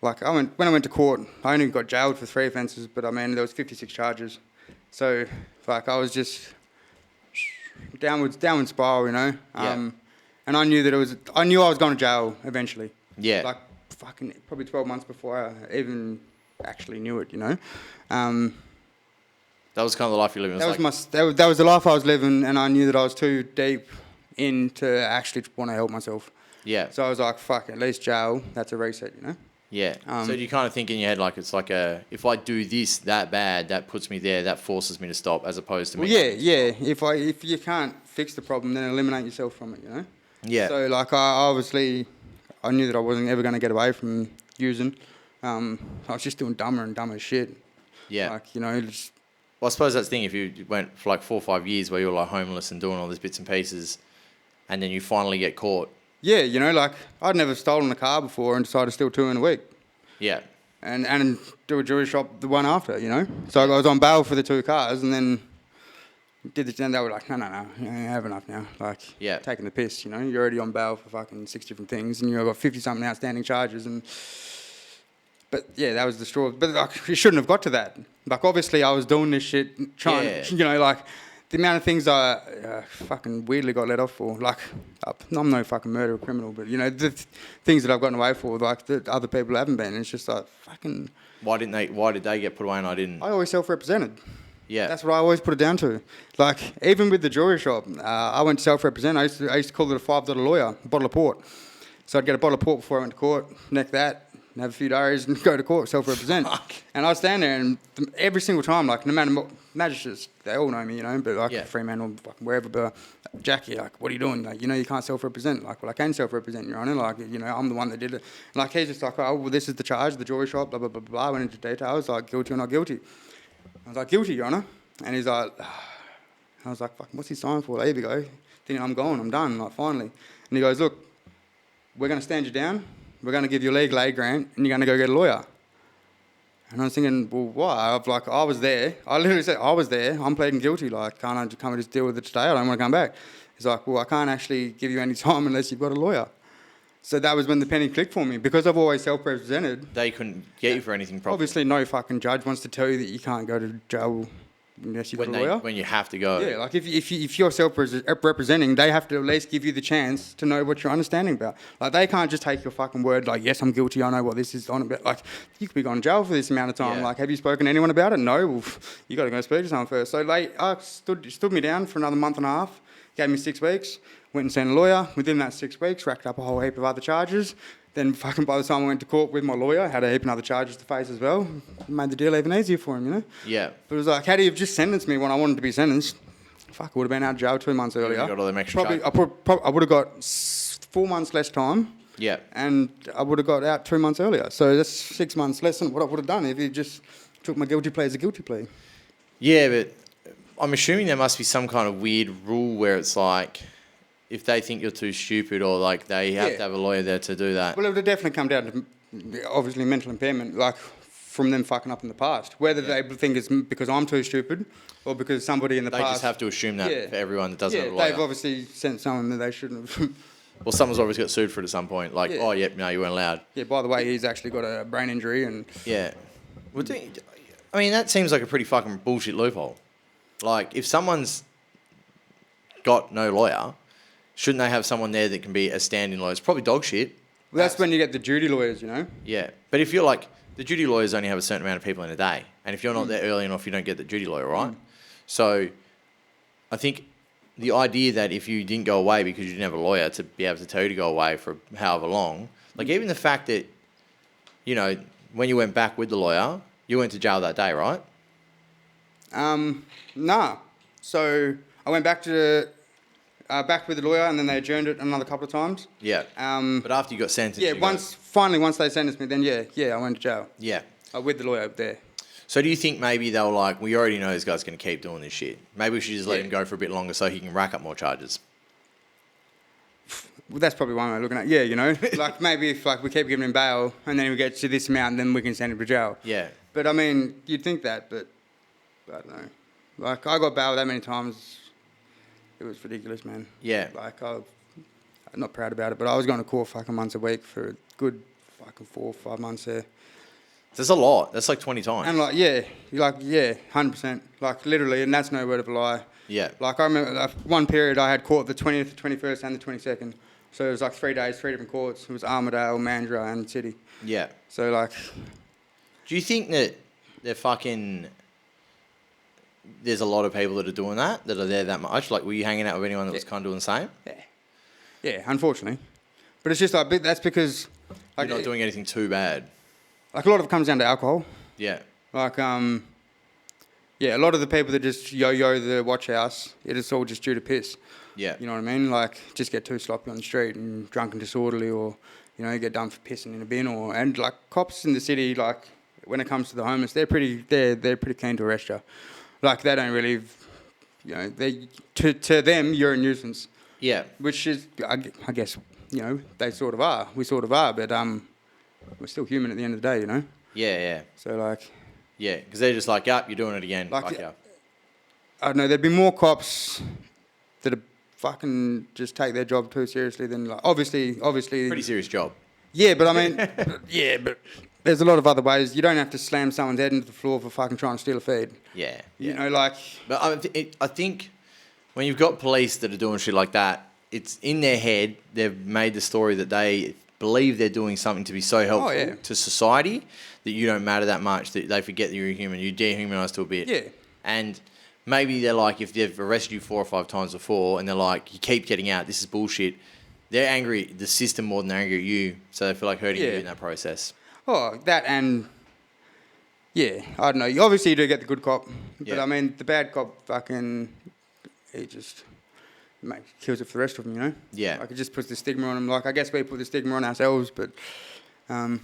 like when I went to court, I only got jailed for 3 offences, but I mean there was 56 charges. So like I was just downward spiral, you know. And I knew that I was going to jail eventually. Yeah. Like fucking probably 12 months before I even actually knew it, you know. That was kind of the life you were living. That was the life I was living, and I knew that I was too deep in to actually want to help myself. Yeah. So I was like, fuck, at least jail, that's a reset, you know. Yeah. So do you kind of think in your head like it's like if I do this that bad, that puts me there, that forces me to stop, as opposed to me. Well, yeah. If you can't fix the problem, then eliminate yourself from it, you know. Yeah. So like I knew that I wasn't ever going to get away from using. I was just doing dumber and dumber shit. Yeah. Like, you know, just. Well, I suppose that's the thing. If you went for like 4 or 5 years where you were like homeless and doing all these bits and pieces, and then you finally get caught. Yeah, you know, like I'd never stolen a car before and decided to steal 2 in a week. Yeah. And do a jewelry shop the one after, you know. So I was on bail for the 2 cars, and then did the. And they were like, no, you have enough now. Like, taking the piss, you know. You're already on bail for fucking 6 different things, and you've got 50-something outstanding charges, and. But yeah, that was the straw. But like, it shouldn't have got to that. Like, obviously, I was doing this shit, trying, you know, like. The amount of things I fucking weirdly got let off for, like, I'm no fucking murderer criminal, but, you know, the things that I've gotten away for, like, that other people haven't been, it's just like, fucking... Why did they get put away and I didn't? I always self-represented. Yeah. That's what I always put it down to. Like, even with the jewelry shop, I went to self-represent. I used to call it a $5 lawyer, a bottle of port. So I'd get a bottle of port before I went to court, neck that, and have a few diaries and go to court, self-represent. And I'd stand there and every single time, like, no matter what, magistrates, they all know me, you know, but like Fremantle, wherever, but Jackie, like, what are you doing? Like, you know, you can't self-represent. Like, well, I can self-represent, Your Honour. Like, you know, I'm the one that did it. Like, he's just like, oh, well, this is the charge, the jewelry shop, blah, blah, blah, blah. I went into details, like, guilty or not guilty. I was like, guilty, Your Honour. And he's like, I was like, fuck, what's he signing for? There we go. Thinking, I'm gone, I'm done, like, finally. And he goes, look, we're going to stand you down. We're going to give you a legal aid grant, and you're going to go get a lawyer. And I was thinking, well, why? I was there. I literally said, I was there. I'm pleading guilty. Like, can't I just deal with it today? I don't want to come back. He's like, well, I can't actually give you any time unless you've got a lawyer. So that was when the penny clicked for me. Because I've always self-represented. They couldn't get you for anything properly. Obviously, no fucking judge wants to tell you that you can't go to jail unless you've got a lawyer. When you have to go. Yeah, like if you're self-representing, they have to at least give you the chance to know what you're understanding about. Like, they can't just take your fucking word, like, yes, I'm guilty, I know what this is on about. Like, you could be going to jail for this amount of time. Yeah. Like, have you spoken to anyone about it? No. Well, you got to go speak to someone first. So they stood me down for another month and a half, gave me 6 weeks, went and seen a lawyer. Within that 6 weeks, racked up a whole heap of other charges. Then fucking by the time I went to court with my lawyer, had a heap of other charges to face as well. Made the deal even easier for him, you know? Yeah. But it was like, had he have just sentenced me when I wanted to be sentenced, fuck, I would have been out of jail 2 months earlier. You got all them extra Probably, charges. I would have got 4 months less time. Yeah. And I would have got out 2 months earlier. So that's 6 months less than what I would have done if he just took my guilty plea as a guilty plea. Yeah, but I'm assuming there must be some kind of weird rule where it's like, if they think you're too stupid, or like they have to have a lawyer there to do that. Well, it would definitely come down to obviously mental impairment, like from them fucking up in the past. Whether they think it's because I'm too stupid or because somebody in the They past. just have to assume that for everyone that doesn't have a lawyer. They've obviously sent someone that they shouldn't have. Well, someone's obviously got sued for it at some point. Like, oh, yep, no, you weren't allowed. Yeah, by the way, he's actually got a brain injury and. Yeah. Well, I mean, that seems like a pretty fucking bullshit loophole. Like, if someone's got no lawyer, shouldn't they have someone there that can be a stand-in lawyer? It's probably dog shit. Well, that's when you get the duty lawyers, you know? Yeah. But if you're like, the duty lawyers only have a certain amount of people in a day. And if you're not there early enough, you don't get the duty lawyer, right? So I think the idea that if you didn't go away because you didn't have a lawyer to be able to tell you to go away for however long, like even the fact that, you know, when you went back with the lawyer, you went to jail that day, right? Nah. So I went back to back with the lawyer, and then they adjourned it another couple of times. Yeah. But after you got sentenced, Yeah, once they sentenced me, then yeah, I went to jail. Yeah. With the lawyer there. So do you think maybe they were like, we already know this guy's going to keep doing this shit. Maybe we should just let him go for a bit longer so he can rack up more charges. Well, that's probably one way of looking at it. Yeah, you know, like maybe if like we keep giving him bail and then we get to this amount, and then we can send him to jail. Yeah. But I mean, you'd think that, but I don't know. Like I got bail that many times, it was ridiculous, man. Yeah. Like I'm not proud about it, but I was going to court fucking once a week for a good fucking 4 or 5 months there. That's a lot. That's like 20 times. And like, yeah, 100%. Like literally, and that's no word of a lie. Yeah. Like I remember one period I had court the 20th, the 21st and the 22nd. So it was like 3 days, 3 different courts. It was Armidale, Mandurah and City. Yeah. So like... Do you think that there's a lot of people that are doing that are there that much? Like, were you hanging out with anyone that was kind of doing the same? Yeah, unfortunately. But it's just like, that's because... Like, You're not doing anything too bad. Like a lot of it comes down to alcohol. Yeah. Like, a lot of the people that just yo-yo the watch house, it is all just due to piss. Yeah. You know what I mean? Like, just get too sloppy on the street and drunk and disorderly, or, you know, you get done for pissing in a bin, and like cops in the city, like when it comes to the homeless, they're pretty keen to arrest you. Like they don't really, you know, to them you're a nuisance. Yeah. Which is, I guess, you know, they sort of are. We sort of are, but we're still human at the end of the day, you know. Yeah, yeah. So like. Yeah, because they're just like, you're doing it again. Like, Fuck yeah. I don't know, there'd be more cops that are fucking just take their job too seriously than like obviously. Pretty serious job. Yeah, but I mean, but there's a lot of other ways. You don't have to slam someone's head into the floor for fucking trying to steal a feed. Yeah. You know, like. But I think when you've got police that are doing shit like that, it's in their head. They've made the story that they believe they're doing something to be so helpful to society that you don't matter that much, that they forget that you're a human. You dehumanize to a bit. Yeah. And maybe they're like, if they've arrested you 4 or 5 times before and they're like, you keep getting out, this is bullshit, they're angry at the system more than they're angry at you, so they feel like hurting you in that process. Oh, that and... Yeah, I don't know. Obviously you do get the good cop, but I mean, the bad cop fucking... He just... kills it for the rest of them, you know? Yeah. Like, it just puts the stigma on them. Like, I guess we put the stigma on ourselves, but... yeah.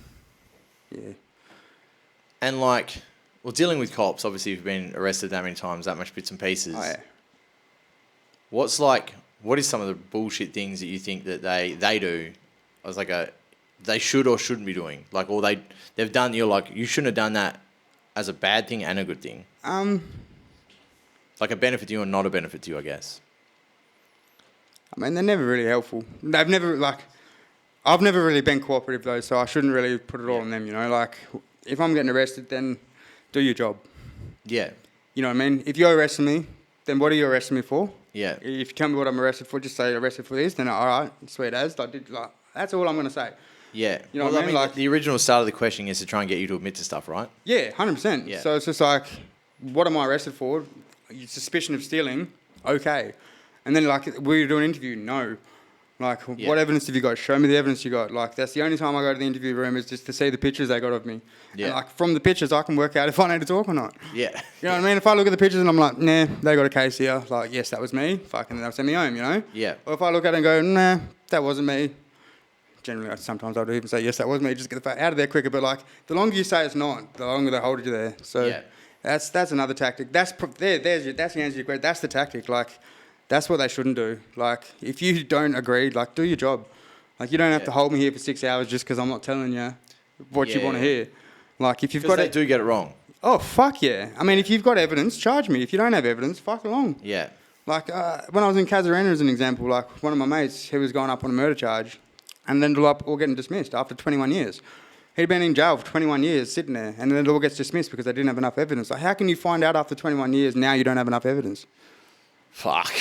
And like, well, dealing with cops, obviously you've been arrested that many times, that much bits and pieces. Oh, yeah. What is some of the bullshit things that you think that they do as like they should or shouldn't be doing? Like, or they've done, you're like, you shouldn't have done that as a bad thing and a good thing. Like a benefit to you and not a benefit to you, I guess. I mean, they're never really helpful. I've never really been cooperative though, so I shouldn't really put it all on them, you know? Like, if I'm getting arrested, then do your job. Yeah. You know what I mean? If you're arresting me, then what are you arresting me for? Yeah. If you tell me what I'm arrested for, just say arrested for this. Then all right, sweet as. That's all I'm gonna say. Yeah. You know what I mean? Like the original start of the question is to try and get you to admit to stuff, right? Yeah, 100%. Yeah. So it's just like, what am I arrested for? Suspicion of stealing, okay. And then like, will you do an interview? No. Like, what evidence have you got? Show me the evidence you got. Like, that's the only time I go to the interview room is just to see the pictures they got of me. Yeah. And like, from the pictures, I can work out if I need to talk or not. Yeah. You know what I mean? If I look at the pictures and I'm like, nah, they got a case here. Like, yes, that was me. Fucking, they'll send me home, you know? Yeah. Or if I look at it and go, nah, that wasn't me. Generally, sometimes I'll even say, yes, that was me. Just get the fuck out of there quicker. But like, the longer you say it's not, the longer they hold you there. So that's another tactic. That's the answer to your question. That's the tactic. Like, that's what they shouldn't do. Like, if you don't agree, like, do your job. Like, you don't have to hold me here for 6 hours just because I'm not telling you what you want to hear. Like, if you've got they do get it wrong. Oh, fuck yeah. I mean, if you've got evidence, charge me. If you don't have evidence, fuck along. Yeah. Like, when I was in Casuarina as an example, like, one of my mates, he was going up on a murder charge and ended up all getting dismissed after 21 years. He'd been in jail for 21 years sitting there and then it all gets dismissed because they didn't have enough evidence. Like, how can you find out after 21 years now you don't have enough evidence? Fuck.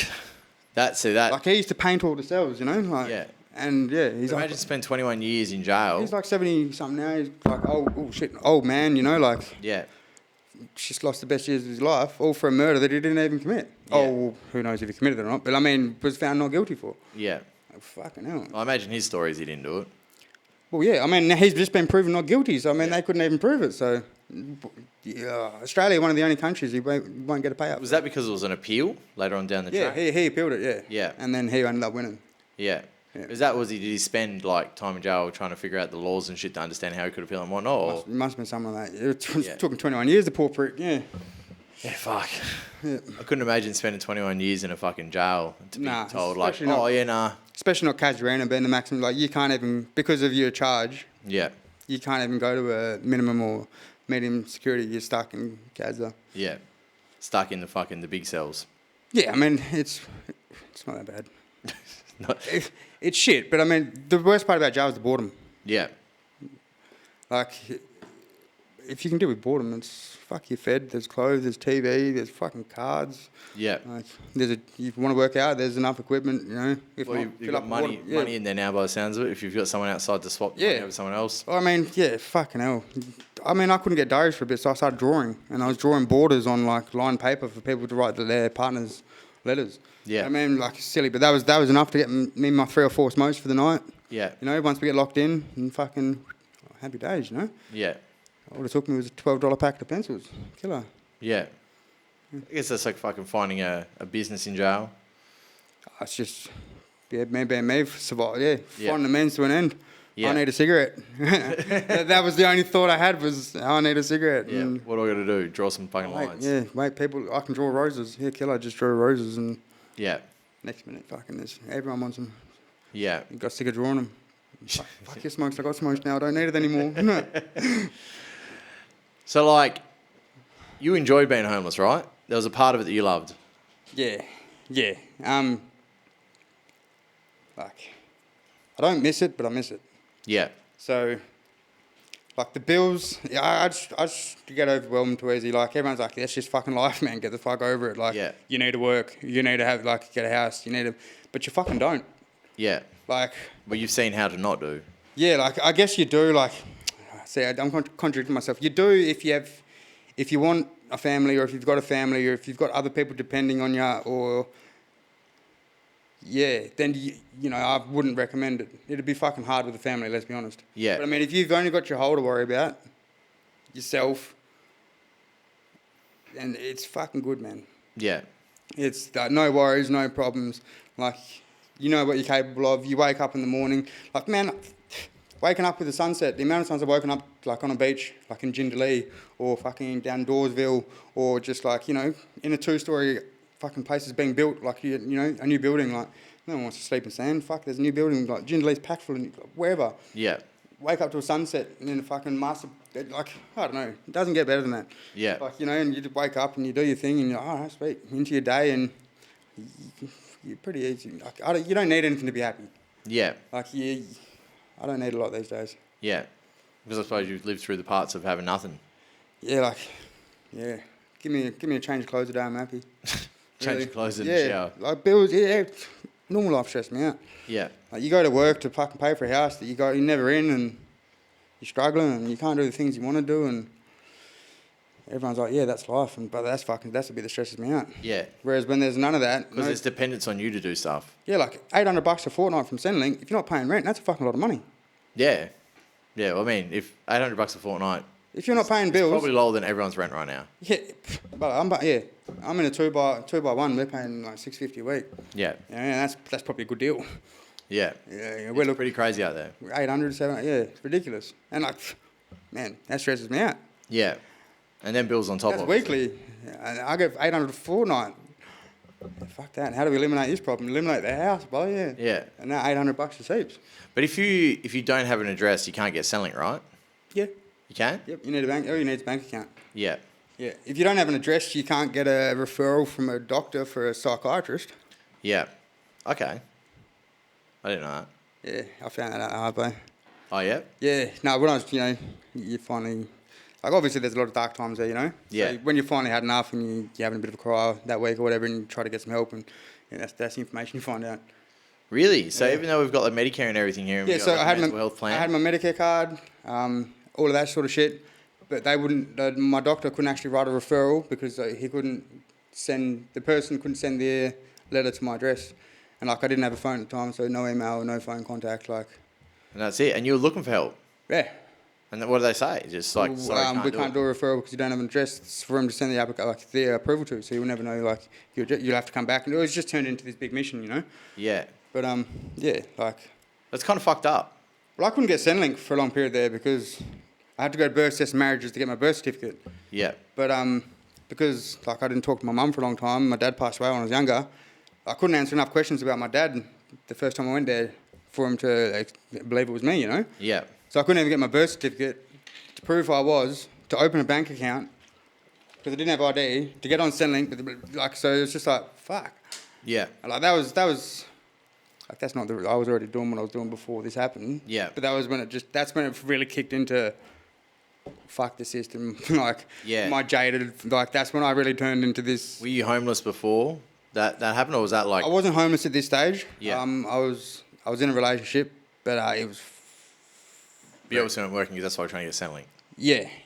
That. Like, he used to paint all the cells, you know? Like, Yeah. And yeah, he's imagine spend 21 years in jail. He's like 70 something now. He's like old man, you know, like just lost the best years of his life, all for a murder that he didn't even commit. Yeah. Oh, well, who knows if he committed it or not? But I mean, was found not guilty for. Yeah. Like, fucking hell. I imagine his story is he didn't do it. Well, yeah. I mean, he's just been proven not guilty. So I mean, they couldn't even prove it. So Australia, one of the only countries he won't get a payout. Was that because it was an appeal later on down the track? Yeah, he appealed it. Yeah. Yeah. And then he ended up winning. Yeah. Yeah. Did he spend like time in jail trying to figure out the laws and shit to understand how he could appeal and whatnot? Or? It must have been something like that. It took him 21 years, the poor prick. Yeah. Yeah, fuck. Yeah. I couldn't imagine spending 21 years in a fucking jail to be told like, not, especially not Casuarina being the maximum. Like, you can't even, because of your charge. Yeah. You can't even go to a minimum or medium security. You're stuck in Casa. Yeah. Stuck in the big cells. Yeah, I mean, it's not that bad. It's shit, but I mean, the worst part about jail is the boredom. Yeah. Like, if you can deal with boredom, it's you're fed, there's clothes, there's TV, there's fucking cards. Yeah. Like, if you want to work out, there's enough equipment, you know. If well, not, you've got money in there now by the sounds of it, if you've got someone outside to swap money over someone else. I mean, yeah, fucking hell. I mean, I couldn't get diaries for a bit, so I started drawing. And I was drawing borders on, like, lined paper for people to write their partners' letters. Yeah. I mean, like, silly, but that was enough to get me my 3 or 4 smokes for the night. Yeah. You know, once we get locked in, and fucking happy days, you know? Yeah. All it took me was a $12 packet of pencils. Killer. Yeah. I guess that's like fucking finding a business in jail. It's just, me, survive, finding the means to an end. Yeah. I need a cigarette. that was the only thought I had was, I need a cigarette. Yeah. And what do I got to do? Draw some fucking lines. Yeah, people, I can draw roses. Yeah, killer, just draw roses and next minute, fucking this. Everyone wants them. Yeah. You got sick of drawing them. Fuck your smokes, I got smokes now, I don't need it anymore. So, like, you enjoyed being homeless, right? There was a part of it that you loved. Yeah. Like, I don't miss it, but I miss it. Yeah. So, like, the bills, I just get overwhelmed too easy. Like, everyone's like, that's just fucking life, man. Get the fuck over it. Like, you need to work. You need to have, like, get a house. You need to, but you fucking don't. Yeah. Like. Well, you've seen how to not do. Yeah, like, I guess you do, like, see, I'm contradicting myself. You do if you want a family, or if you've got a family, or if you've got other people depending on you, or then you know, I wouldn't recommend it. It'd be fucking hard with a family, let's be honest. Yeah. But I mean, if you've only got your hole to worry about, yourself, and it's fucking good, man. Yeah. It's no worries, no problems. Like, you know what you're capable of. You wake up in the morning, like, man. Waking up with the sunset, the amount of times I've woken up like on a beach, like in Jindalee, or fucking down Dawesville, or just like, you know, in a 2-story fucking place is being built, like, you know, a new building, like, no one wants to sleep in sand, fuck, there's a new building, like, Jindalee's packed full, and wherever. Yeah. Wake up to a sunset, and then a fucking master, like, I don't know, it doesn't get better than that. Yeah. Like, you know, and you just wake up and you do your thing, and you're like, oh, sweet, into your day, and you're pretty easy. Like, you don't need anything to be happy. Yeah. Like, I don't need a lot these days. Yeah. Because I suppose you've lived through the parts of having nothing. Yeah, like, give me a change of clothes a day, I'm happy. Change of clothes in the shower. Like bills, normal life stressed me out. Yeah. Like you go to work to fucking pay for a house that you're never in, and you're struggling, and you can't do the things you want to do, and everyone's like, yeah, that's life, but that's the bit that stresses me out. Yeah. Whereas when there's none of that, Because there's dependence on you to do stuff. yeah, like $800 a fortnight from Centrelink, if you're not paying rent, that's a fucking lot of money. Yeah. Yeah, well, I mean, if $800 a fortnight... If you're not paying it's bills... probably lower than everyone's rent right now. Yeah, but I'm in a two by one. We're paying like $650 a week. Yeah. Yeah, that's probably a good deal. Yeah. Yeah, We're pretty crazy out there. 800, 700, yeah, it's ridiculous. And like, man, that stresses me out. Yeah. And then bills on top That's of it. weekly. And I get 800 a fortnight. Yeah, fuck that. How do we eliminate this problem? Eliminate the house, bro, yeah. Yeah. And now $800 is heaps. But if you don't have an address, you can't get Centrelink, right? Yeah. You can? Yep, you need a bank. All you need is a bank account. Yeah. Yeah. If you don't have an address, you can't get a referral from a doctor for a psychiatrist. Yeah. Okay. I didn't know that. Yeah, I found that out hard way. Oh, yeah? Yeah. No, when I was, you finally... Like, obviously, there's a lot of dark times there, Yeah. So when you finally had enough and you're having a bit of a cry that week or whatever and you try to get some help and that's the information you find out. Really? So even though we've got like Medicare and everything here, and we've got so like, I had mental health plan. I had my Medicare card, all of that sort of shit, but they wouldn't. My doctor couldn't actually write a referral because the person couldn't send their letter to my address, and like I didn't have a phone at the time, so no email, no phone contact, like. And that's it. And you were looking for help. Yeah. And what do they say? Just like, sorry, we can't do a referral because you don't have an address. It's for them to send the approval to, so you'll never know. Like you'll have to come back, and it was just turned into this big mission, Yeah. But like. That's kind of fucked up. Well, I couldn't get Centrelink for a long period there because I had to go to birth test and marriages to get my birth certificate. Yeah. But because like I didn't talk to my mum for a long time, my dad passed away when I was younger. I couldn't answer enough questions about my dad the first time I went there for him to believe it was me, Yeah. So I couldn't even get my birth certificate to prove who I was, to open a bank account because I didn't have ID, to get on Centrelink. Like, so it was just like fuck. Yeah. Like that was. Like that's not I was already doing what I was doing before this happened. Yeah. But that was when that's when it really kicked into fuck the system. Like my jaded, like that's when I really turned into this. Were you homeless before that happened, or was that like? I wasn't homeless at this stage. Yeah. I was in a relationship, but it was. But you obviously weren't working because that's why I was trying to get Centrelink.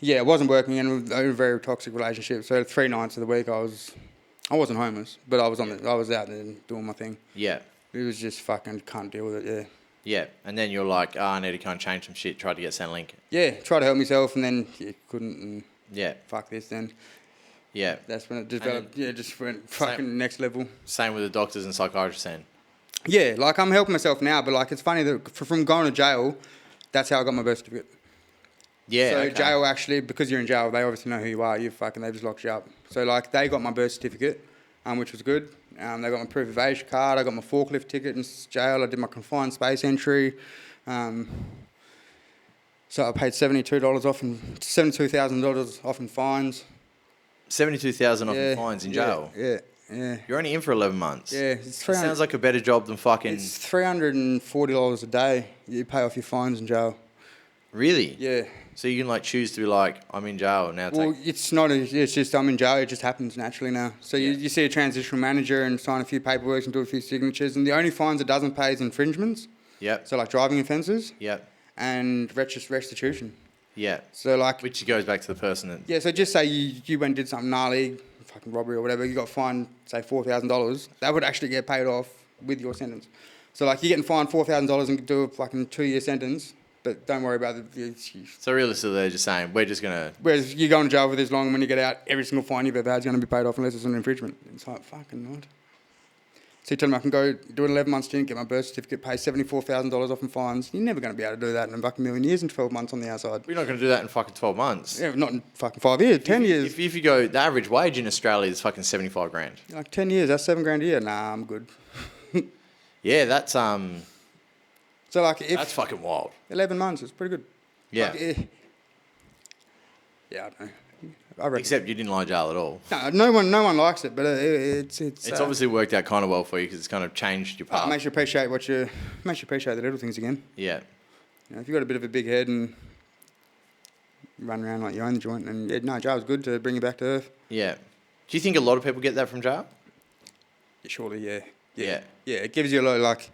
Yeah, it wasn't working, and it was a very toxic relationship. So 3 nights of the week I wasn't homeless, but I was I was out there doing my thing. Yeah. It was just fucking can't deal with it, yeah. Yeah, and then you're like, I need to kind of change some shit, tried to get Centrelink. Yeah, tried to help myself, and then couldn't, and fuck this then. Yeah. That's when it developed, just went fucking next level. Same with the doctors and psychiatrists then? Yeah, like I'm helping myself now, but like it's funny that from going to jail, that's how I got my birth certificate. Yeah, so jail actually, because you're in jail, they obviously know who you are, they just locked you up. So like they got my birth certificate, which was good. They got my proof of age card. I got my forklift ticket in jail. I did my confined space entry. So I paid $72,000 off in fines. $72,000 off in fines in jail. Yeah. You're only in for 11 months. Yeah, sounds like a better job than fucking. It's $340 a day you pay off your fines in jail. Really? Yeah. So you can like choose to be like, I'm in jail now. It's not. It's just I'm in jail. It just happens naturally now. So you see a transitional manager and sign a few paperwork and do a few signatures, and the only fines it doesn't pay is infringements. Yep. So like driving offences. Yep. And restitution. Yeah. So like. Which goes back to the person that. Yeah. So just say you went and did something gnarly, fucking robbery or whatever. You got fined say $4,000. That would actually get paid off with your sentence. So like you're getting fined $4,000 and do a fucking 2-year sentence. But don't worry about it. So realistically, they're just saying, we're just going to... Whereas you go in jail for this long, and when you get out, every single fine you've ever had is going to be paid off unless it's an infringement. It's like, fucking what? So you tell me I can go do an 11-month stint, get my birth certificate, pay $74,000 off in fines. You're never going to be able to do that in a fucking million years in 12 months on the outside. You're not going to do that in fucking 12 months. Yeah, not in fucking 5 years, 10 years. If you go, the average wage in Australia is fucking 75 grand. Like 10 years, that's $7,000 a year. Nah, I'm good. Yeah, that's... So like if... That's fucking wild. 11 months, it's pretty good. Yeah. Like, yeah, I don't know. I reckon. Except you didn't like jail at all. No one likes it, but it's obviously worked out kind of well for you because it's kind of changed your path. It makes you appreciate the little things again. Yeah. If you've got a bit of a big head and run around like you own the joint. And no, jail's good to bring you back to earth. Yeah. Do you think a lot of people get that from jail? Surely, yeah. Yeah. Yeah, it gives you a lot of like,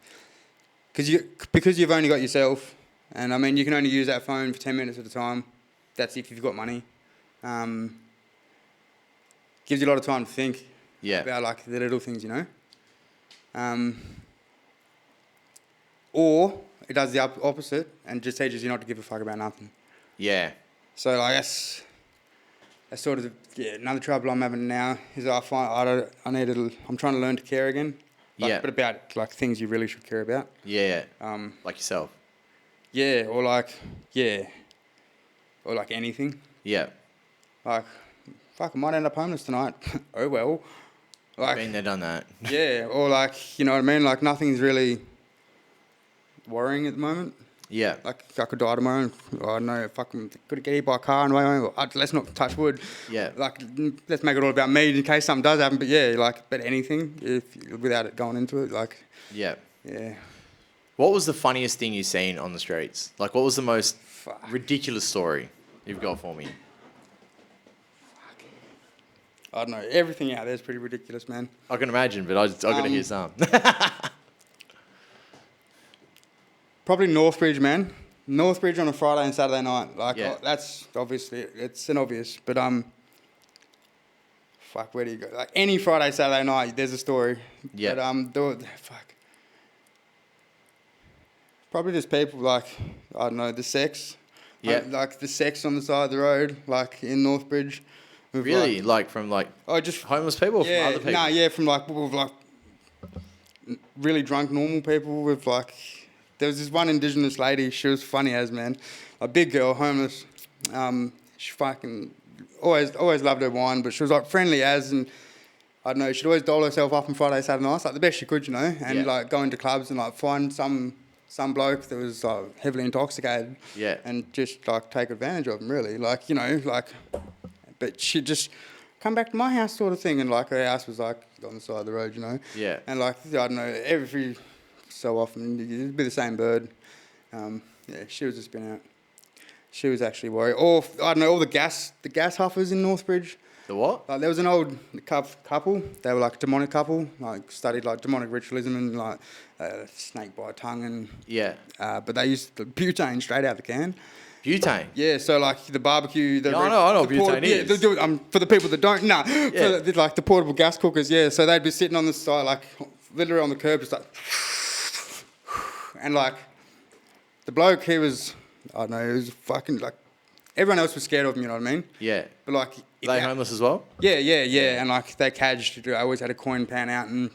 because you've only got yourself, and I mean you can only use that phone for 10 minutes at a time. That's if you've got money. Gives you a lot of time to think about like the little things, you know. Or it does the opposite and just teaches you not to give a fuck about nothing. Yeah. So like that's sort of another trouble I'm having now is I'm trying to learn to care again. But about like things you really should care about. Yeah. Like yourself. Yeah, or like anything. Yeah. Like, fuck, I might end up homeless tonight. Oh well. Like, Been there, done that. Yeah, or like, you know what I mean? Like nothing's really worrying at the moment. Yeah. Like I could die tomorrow. I don't know. Fucking could get hit by a car on the way home. Let's not touch wood. Yeah. Like let's make it all about me in case something does happen. But yeah, like anything without it going into it. Like. Yeah. Yeah. What was the funniest thing you've seen on the streets? Like, what was the most ridiculous story you've got for me? I don't know. Everything out there is pretty ridiculous, man. I can imagine, but I got to hear some. Probably Northbridge, man. Northbridge on a Friday and Saturday night. Like, that's obviously, it's an obvious. But, fuck, where do you go? Like, any Friday, Saturday night, there's a story. Yeah. But, fuck. Probably just people, like, I don't know, the sex. Yeah. Like, the sex on the side of the road, like, in Northbridge. Really? Like from, like, just homeless people or from other people? Nah, yeah, from, like, people with, like, really drunk, normal people with, like... There was this one Indigenous lady, she was funny as, man. A big girl, homeless. She fucking always loved her wine, but she was like friendly as, and I don't know, she'd always doll herself up on Friday, Saturday nights, like the best she could, you know, and like go into clubs and like find some bloke that was like heavily intoxicated. Yeah. And just like take advantage of him, really. Like, you know, like, but she'd just come back to my house sort of thing, and like her house was like on the side of the road, you know. Yeah. And like, I don't know, every so often it'd be the same bird. She was just been out. She was actually worried. Or I don't know, all the gas huffers in Northbridge. The what? Like there was an old couple. They were like a demonic couple. Like studied like demonic ritualism and like snake bite tongue and but they used the butane straight out the can. Butane? Yeah, so like the barbecue. I know what butane is. Yeah, for the people that don't know, like the portable gas cookers. Yeah, so they'd be sitting on the side, like literally on the curb, just like. And like, the bloke, he was, I don't know, he was fucking like, everyone else was scared of him, you know what I mean? Yeah. But like... Are they homeless as well? Yeah. And like, they cadged, I always had a coin pan out and,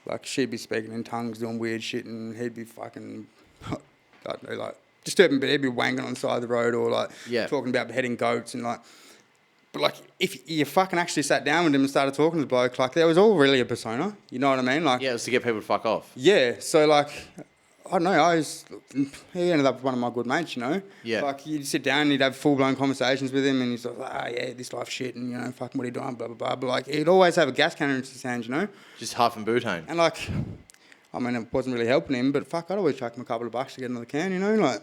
like, she'd be speaking in tongues, doing weird shit, and he'd be fucking, I don't know, like, disturbing, but he'd be wanking on the side of the road or like, talking about beheading goats and like, but like, if you fucking actually sat down with him and started talking to the bloke, like, there was all really a persona. You know what I mean? Like, yeah, it was to get people to fuck off. Yeah, so like, I don't know, he ended up with one of my good mates, you know? Yeah. Like, you'd sit down and you'd have full-blown conversations with him and he's like, this life shit and, you know, fucking what are you doing, blah, blah, blah. But like, he'd always have a gas cannon in his hands, you know? Just huff and butane. And like, I mean, it wasn't really helping him, but fuck, I'd always chuck him a couple of bucks to get another can, you know? Like,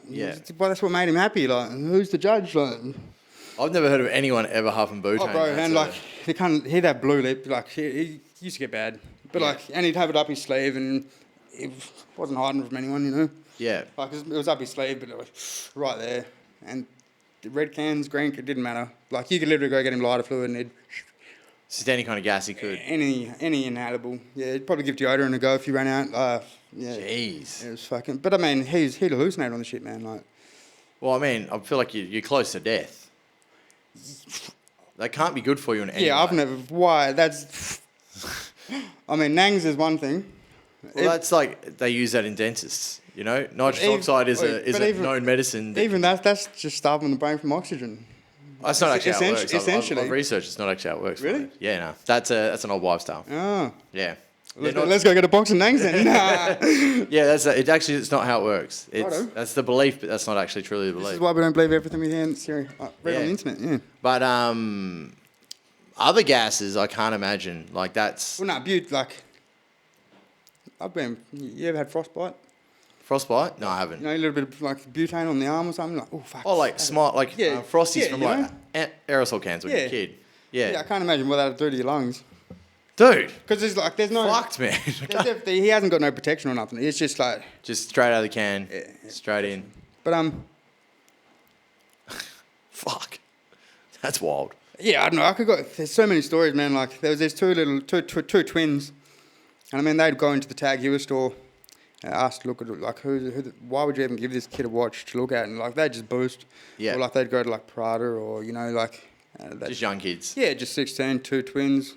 well, that's what made him happy. Like, who's the judge? Like... I've never heard of anyone ever huffing butane. Oh, bro, and like, he'd have blue lip, like, he used to get bad. But like, and he'd have it up his sleeve and he wasn't hiding from anyone, you know? Yeah. Like, it was up his sleeve, but it was right there. And the red cans, green, it didn't matter. Like, you could literally go get him lighter fluid and he'd... Just any kind of gas he could. Any inhalable. Yeah, he'd probably give deodorant a go if you ran out. Yeah. Jeez. It was fucking... But I mean, he'd hallucinate on the shit, man. Like... Well, I mean, I feel like you're close to death. They can't be good for you in any way. Yeah, I've never... Why? That's... I mean, Nangs is one thing. Well, that's like... They use that in dentists, you know? Nitrous oxide is a known medicine. Even that's just starving the brain from oxygen. That's not actually how it works. Essentially. I've researched it's not actually how it works. Really? Yeah, no. That's an old wives' tale. Oh. Yeah. Let's go get a box of Nangs then. Yeah, it's not how it works. That's the belief, but that's not actually truly the belief. This is why we don't believe everything we hear on the internet, yeah. But other gases, I can't imagine. Like, that's... Well, no, like... You ever had frostbite? Frostbite? No, I haven't. You know, a little bit of like butane on the arm or something. Like, oh fuck. Oh, like smart, like Yeah, Frosties yeah, from you like know? aerosol cans when you're a kid. Yeah. Yeah, I can't imagine what that would do to your lungs. Dude. Because there's no. Fucked, man. He hasn't got no protection or nothing. It's just like. Just straight out of the can. Yeah, Straight in. But Fuck. That's wild. yeah, I don't know. There's so many stories, man. Like there was these two twins, and I mean they'd go into the Tag Heuer store, and ask to look at it, like why would you even give this kid a watch to look at, and like they'd just boost. Yeah. Or like they'd go to like Prada or you know like. Just young kids. Yeah, just 16, two twins.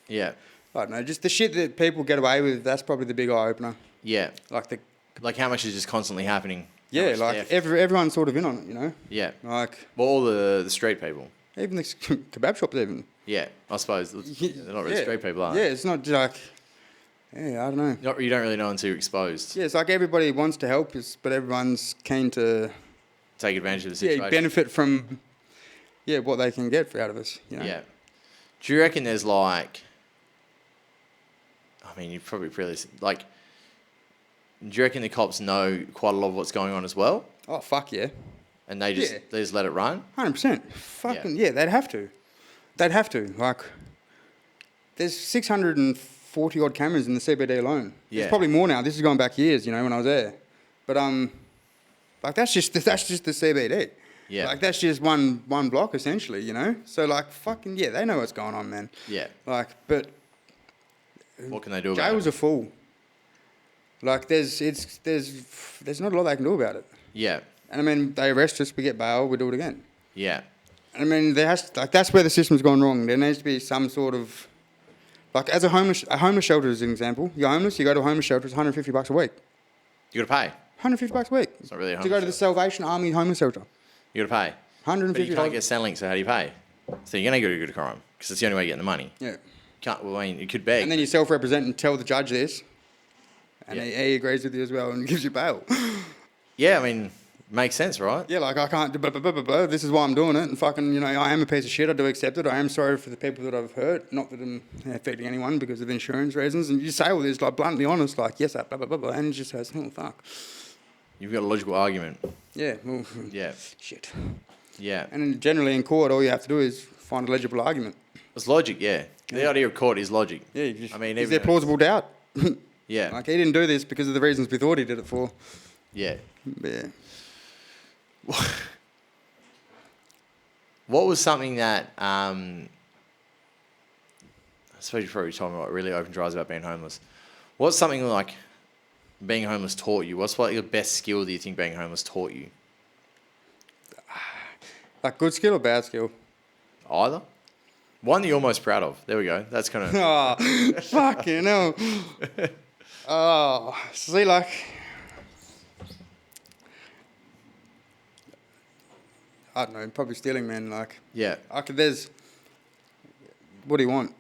Yeah. I don't know, just the shit that people get away with. That's probably the big eye opener. Yeah. Like how much is just constantly happening? Yeah, like everyone's sort of in on it, you know. Yeah. Like well, all the street people. even the kebab shops, even. Yeah, I suppose they're not really street people, are they? Yeah, it's not like. Yeah, I don't know. You don't really know until you're exposed. Yeah, it's like everybody wants to help us, but everyone's keen to take advantage of the situation. Benefit from what they can get out of us. You know? Yeah. Do you reckon there's like? I mean, you probably like. Do you reckon the cops know quite a lot of what's going on as well? Oh fuck yeah! And they just let it run. 100%. Fucking yeah, they'd have to. They'd have to. Like, there's 640 odd cameras in the CBD alone. Yeah. There's probably more now. This is going back years, you know, when I was there. But like that's just the CBD. Yeah. Like that's just one block essentially, you know. So like fucking yeah, they know what's going on, man. Yeah. Like, but what can they do about it? jails are full. Like there's not a lot they can do about it. Yeah. And I mean, they arrest us, we get bail, we do it again. Yeah. I mean, that's where the system's gone wrong. There needs to be some sort of, like, as a homeless shelter is an example. You're homeless, you go to a homeless shelter, it's $150 a week. You got to pay. $150 a week. It's not really a to go to the Salvation Army homeless shelter. You got to pay. $150. But you can't get Centrelink, so how do you pay? So you're going to go to crime because it's the only way you're getting the money. Yeah. Well, I mean, you could beg. And then you self-represent and tell the judge this, and Yeah. he agrees with you as well and gives you bail. Yeah, I mean, makes sense, right? Yeah, like I can't do blah, blah, blah, blah, blah. This is why I'm doing it, and fucking, you know, I am a piece of shit. I do accept it. I am sorry for the people that I've hurt. Not that I'm affecting anyone because of insurance reasons. And you say all this like bluntly honest, like yes, blah blah blah blah, and it just says, oh fuck. You've got a logical argument. Yeah. Well, Yeah. shit. Yeah. And then generally in court, all you have to do is find a legible argument. It's logic, yeah. The idea of court is logic. Yeah. You just, I mean, is there plausible doubt? Yeah. Like he didn't do this because of the reasons we thought he did it for. Yeah. Yeah. What was something that I suppose you probably told me what really opened your eyes about being homeless? What's something like being homeless taught you? What's like your best skill that you think being homeless taught you? Like good skill or bad skill? Either. One that you're most proud of. There we go. That's kind of. Oh, fucking hell. Oh, see, like. I don't know, probably stealing, man. Like, Yeah. there's. What do you want?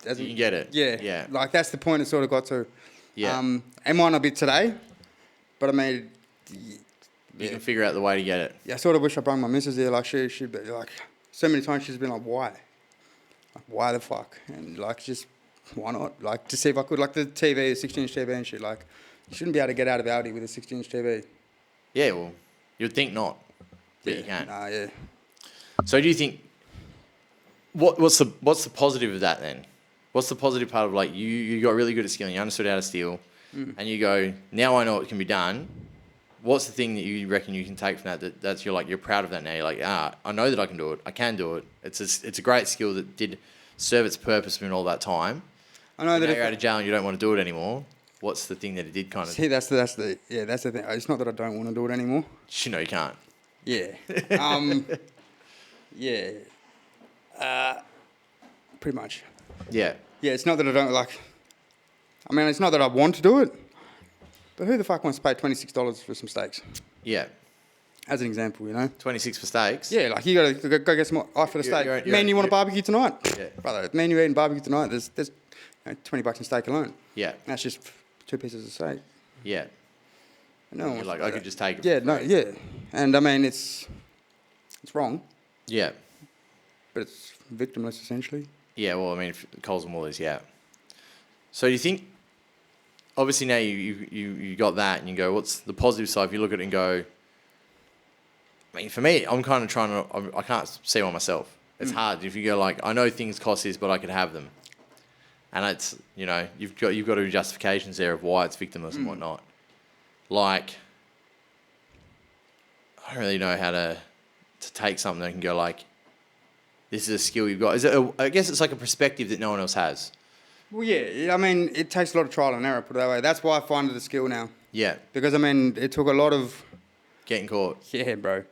You can get it. Yeah. Yeah. Like, that's the point it sort of got to. Yeah. It might not be today, but I mean. You can figure out the way to get it. Yeah, I sort of wish I brought my missus here. Like, she'd be like. So many times she's been like, why? Like, why the fuck? And, like, just, why not? Like, to see if I could. Like, the TV, 16-inch TV and shit. Like, you shouldn't be able to get out of Aldi with a 16-inch TV. Yeah, well, you'd think not. But Yeah. you can. Nah, yeah. So do you think what's the positive of that then? What's the positive part of like you got really good at stealing, you understood how to steal, and you go, now I know it can be done. What's the thing that you reckon you can take from that's you're proud of that now? You're like, I know that I can do it. I can do it. It's a great skill that did serve its purpose in all that time. I know And that now you're out of jail and you don't want to do it anymore. What's the thing that it did kind of? See, that's the thing. It's not that I don't want to do it anymore. You know you can't. Yeah. Yeah. Pretty much. Yeah. Yeah, it's not that I don't like. I mean, it's not that I want to do it, but who the fuck wants to pay $26 for some steaks? Yeah. As an example, you know. 26 for steaks. Yeah, like you got to go get some eye for the steak. Man, you want to barbecue tonight? Yeah. Brother, man, you're eating barbecue tonight. There's $20 in steak alone. Yeah. That's just 2 pieces of steak. Yeah. No, You're like, I could just take it. Yeah, no, yeah, and I mean it's wrong, Yeah. but it's victimless essentially. Yeah, well, I mean, Coles and Woolies, yeah. So do you think, obviously now you got that and you go, what's the positive side? If you look at it and go, I mean, for me, I'm kind of trying to, I can't see one myself. It's hard. If you go like, I know things cost this, but I could have them. And it's, you know, you've got to do justifications there of why it's victimless and whatnot. Like, I don't really know how to take something that can go like, this is a skill you've got. I guess it's like a perspective that no one else has. Well, yeah. I mean, it takes a lot of trial and error, put it that way. That's why I find it a skill now. Yeah. Because, I mean, it took a lot of... Getting caught. Yeah, bro.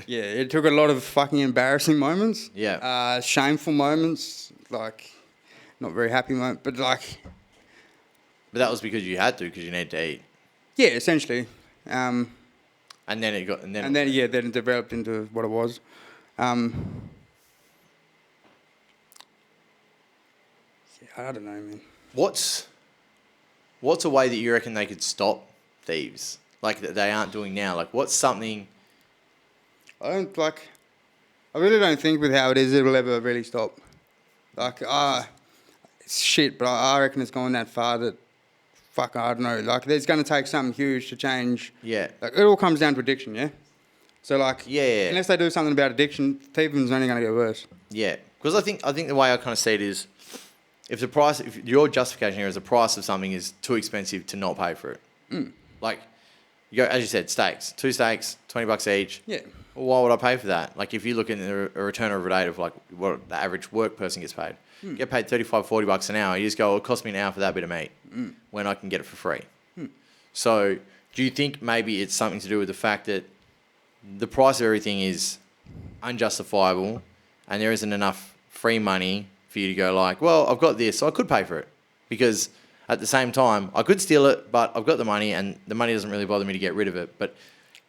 Yeah, it took a lot of fucking embarrassing moments. Yeah. Shameful moments. Like, not very happy moments. But, like... But that was because you had to, because you needed to eat. Yeah, essentially. And then it got... Then it developed into what it was. I don't know, man. What's a way that you reckon they could stop thieves? Like, that they aren't doing now? Like, what's something... I really don't think with how it is it'll ever really stop. Like, it's shit, but I reckon it's gone that far that, fuck, I don't know. Like, there's going to take something huge to change. Yeah. Like, it all comes down to addiction, yeah? So, like, yeah. Unless they do something about addiction, thieving's only going to get worse. Yeah. Because I think the way I kind of see it is, if your justification here is the price of something is too expensive to not pay for it. Like, you go, as you said, steaks. 2 steaks, $20 each. Yeah. Well, why would I pay for that? Like, if you look at a return over date of like what the average work person gets paid, get paid $35-$40 an hour. You just go, well, it cost me an hour for that bit of meat when I can get it for free. So, do you think maybe it's something to do with the fact that the price of everything is unjustifiable and there isn't enough free money for you to go like, well, I've got this, so I could pay for it. Because at the same time, I could steal it, but I've got the money and the money doesn't really bother me to get rid of it. But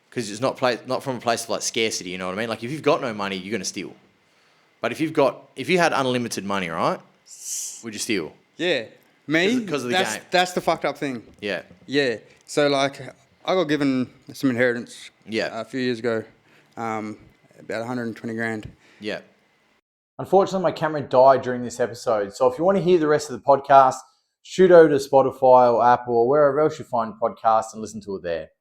because it's not from a place of like scarcity, you know what I mean? Like if you've got no money, you're going to steal. But if you had unlimited money, right, would you steal? Yeah. Me? Because of the game. That's the fucked up thing. Yeah. Yeah. So, like, I got given some inheritance Yeah. a few years ago, about 120 grand. Yeah. Unfortunately, my camera died during this episode. So if you want to hear the rest of the podcast, shoot over to Spotify or Apple or wherever else you find podcasts and listen to it there.